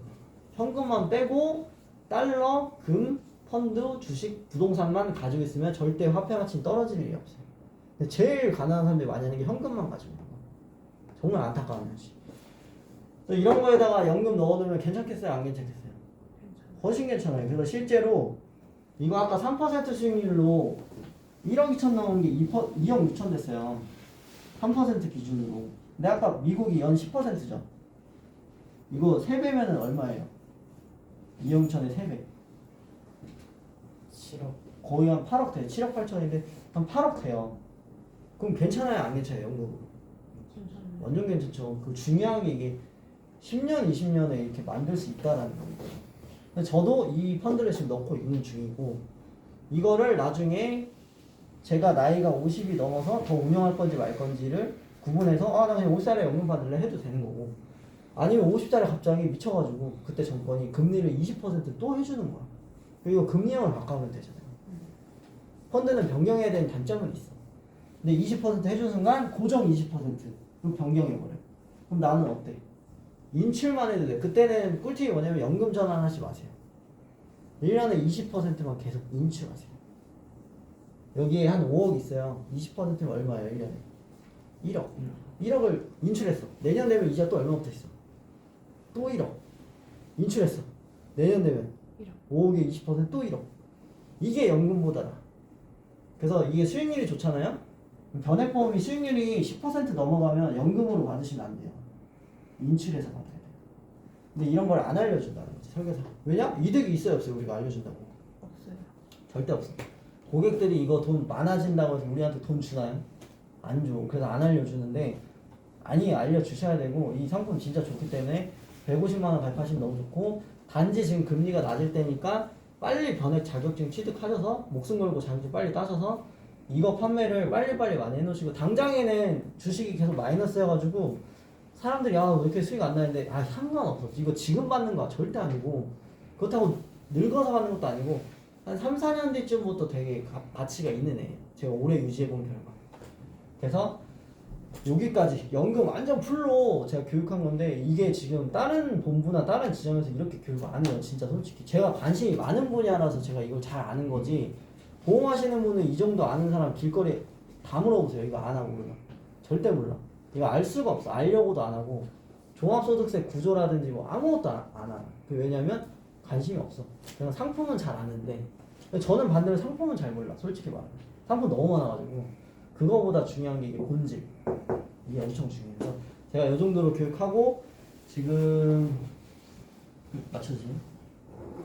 S1: 현금만 빼고 달러, 금, 펀드, 주식, 부동산만 가지고 있으면 절대 화폐 가치는 떨어질 일이 없어요. 근데 제일 가난한 사람들이 많이 하는 게 현금만 가지고 있는 거예요. 정말 안타까운 거지. 이런 거에다가 연금 넣어두면 괜찮겠어요? 안 괜찮겠어요? 훨씬 괜찮아요. 그래서 실제로 이거 아까 3% 수익률로 1억 2천 나온 게 2억 6천 됐어요. 3% 기준으로. 근데 아까 미국이 연 10%죠. 이거 3배면은 얼마예요? 2억 6천에 3배.
S4: 7억.
S1: 거의 한 8억 돼요. 7억 8천인데 한 8억 돼요. 그럼 괜찮아요? 안 괜찮아요? 연금으로?
S3: 괜찮아요.
S1: 완전 괜찮죠. 그 중요한 게 이게 10년, 20년에 이렇게 만들 수 있다라는 겁니다. 근데 저도 이 펀드를 지금 넣고 있는 중이고 이거를 나중에 제가 나이가 50이 넘어서 더 운영할 건지 말 건지를 구분해서 나 그냥 50살에 연금 받을래 해도 되는 거고 아니면 50살에 갑자기 미쳐가지고 그때 정권이 금리를 20%또 해주는 거야. 그리고 금리형을 바꿔면 되잖아요. 펀드는 변경해야 되는 단점은 있어. 근데 20% 해준 순간 고정 20%로 변경해버려. 그럼 나는 어때? 인출만 해도 돼. 그때는 꿀팁이 뭐냐면 연금 전환하지 마세요. 1년에 20%만 계속 인출하세요. 여기에 한 5억 있어요. 20%면 얼마예요? 1년에? 1억. 1억을 인출했어. 내년 되면 이자 또 얼마 붙어 있어? 또 1억. 인출했어. 내년 되면 5억에 20%또 1억. 이게 연금보다다. 그래서 이게 수익률이 좋잖아요? 변액보험이 수익률이 10% 넘어가면 연금으로 받으시면 안 돼요. 인출해서 받아야 돼요. 근데 이런 걸 안 알려준다는 거지, 설계사. 왜냐? 이득이 있어요, 없어요? 우리가 알려준다고.
S3: 없어요.
S1: 절대 없어. 고객들이 이거 돈 많아진다고 해서 우리한테 돈 주나요? 안 줘. 그래서 안 알려주는데 아니 알려주셔야 되고 이 상품 진짜 좋기 때문에 150만 원 가입하시면 너무 좋고 단지 지금 금리가 낮을 때니까 빨리 변액 자격증 취득하셔서 목숨 걸고 자격증 빨리 따셔서 이거 판매를 빨리빨리 많이 해놓으시고 당장에는 주식이 계속 마이너스여가지고 사람들이 왜 이렇게 수익 안 나는데 상관없어. 이거 지금 받는 거 절대 아니고 그렇다고 늙어서 받는 것도 아니고 한 3, 4년 뒤쯤부터 되게 가치가 있는 애. 제가 오래 유지해본 결과. 그래서 여기까지 연금 완전 풀로 제가 교육한 건데 이게 지금 다른 본부나 다른 지점에서 이렇게 교육을 안 해요. 진짜 솔직히 제가 관심이 많은 분야라서 제가 이걸 잘 아는 거지 보험하시는 분은 이 정도 아는 사람 길거리에 다 물어보세요. 이거 안 하고 그러면 절대 몰라. 이거 알 수가 없어. 알려고도 안 하고 종합소득세 구조라든지 뭐 아무것도 안 알아. 왜냐면 관심이 없어. 그냥 상품은 잘 아는데 저는 반대로 상품은 잘 몰라. 솔직히 말하면 상품 너무 많아가지고 그거보다 중요한 게 이게 본질. 이게 엄청 중요해서 제가 이 정도로 교육하고 지금 맞춰주세요.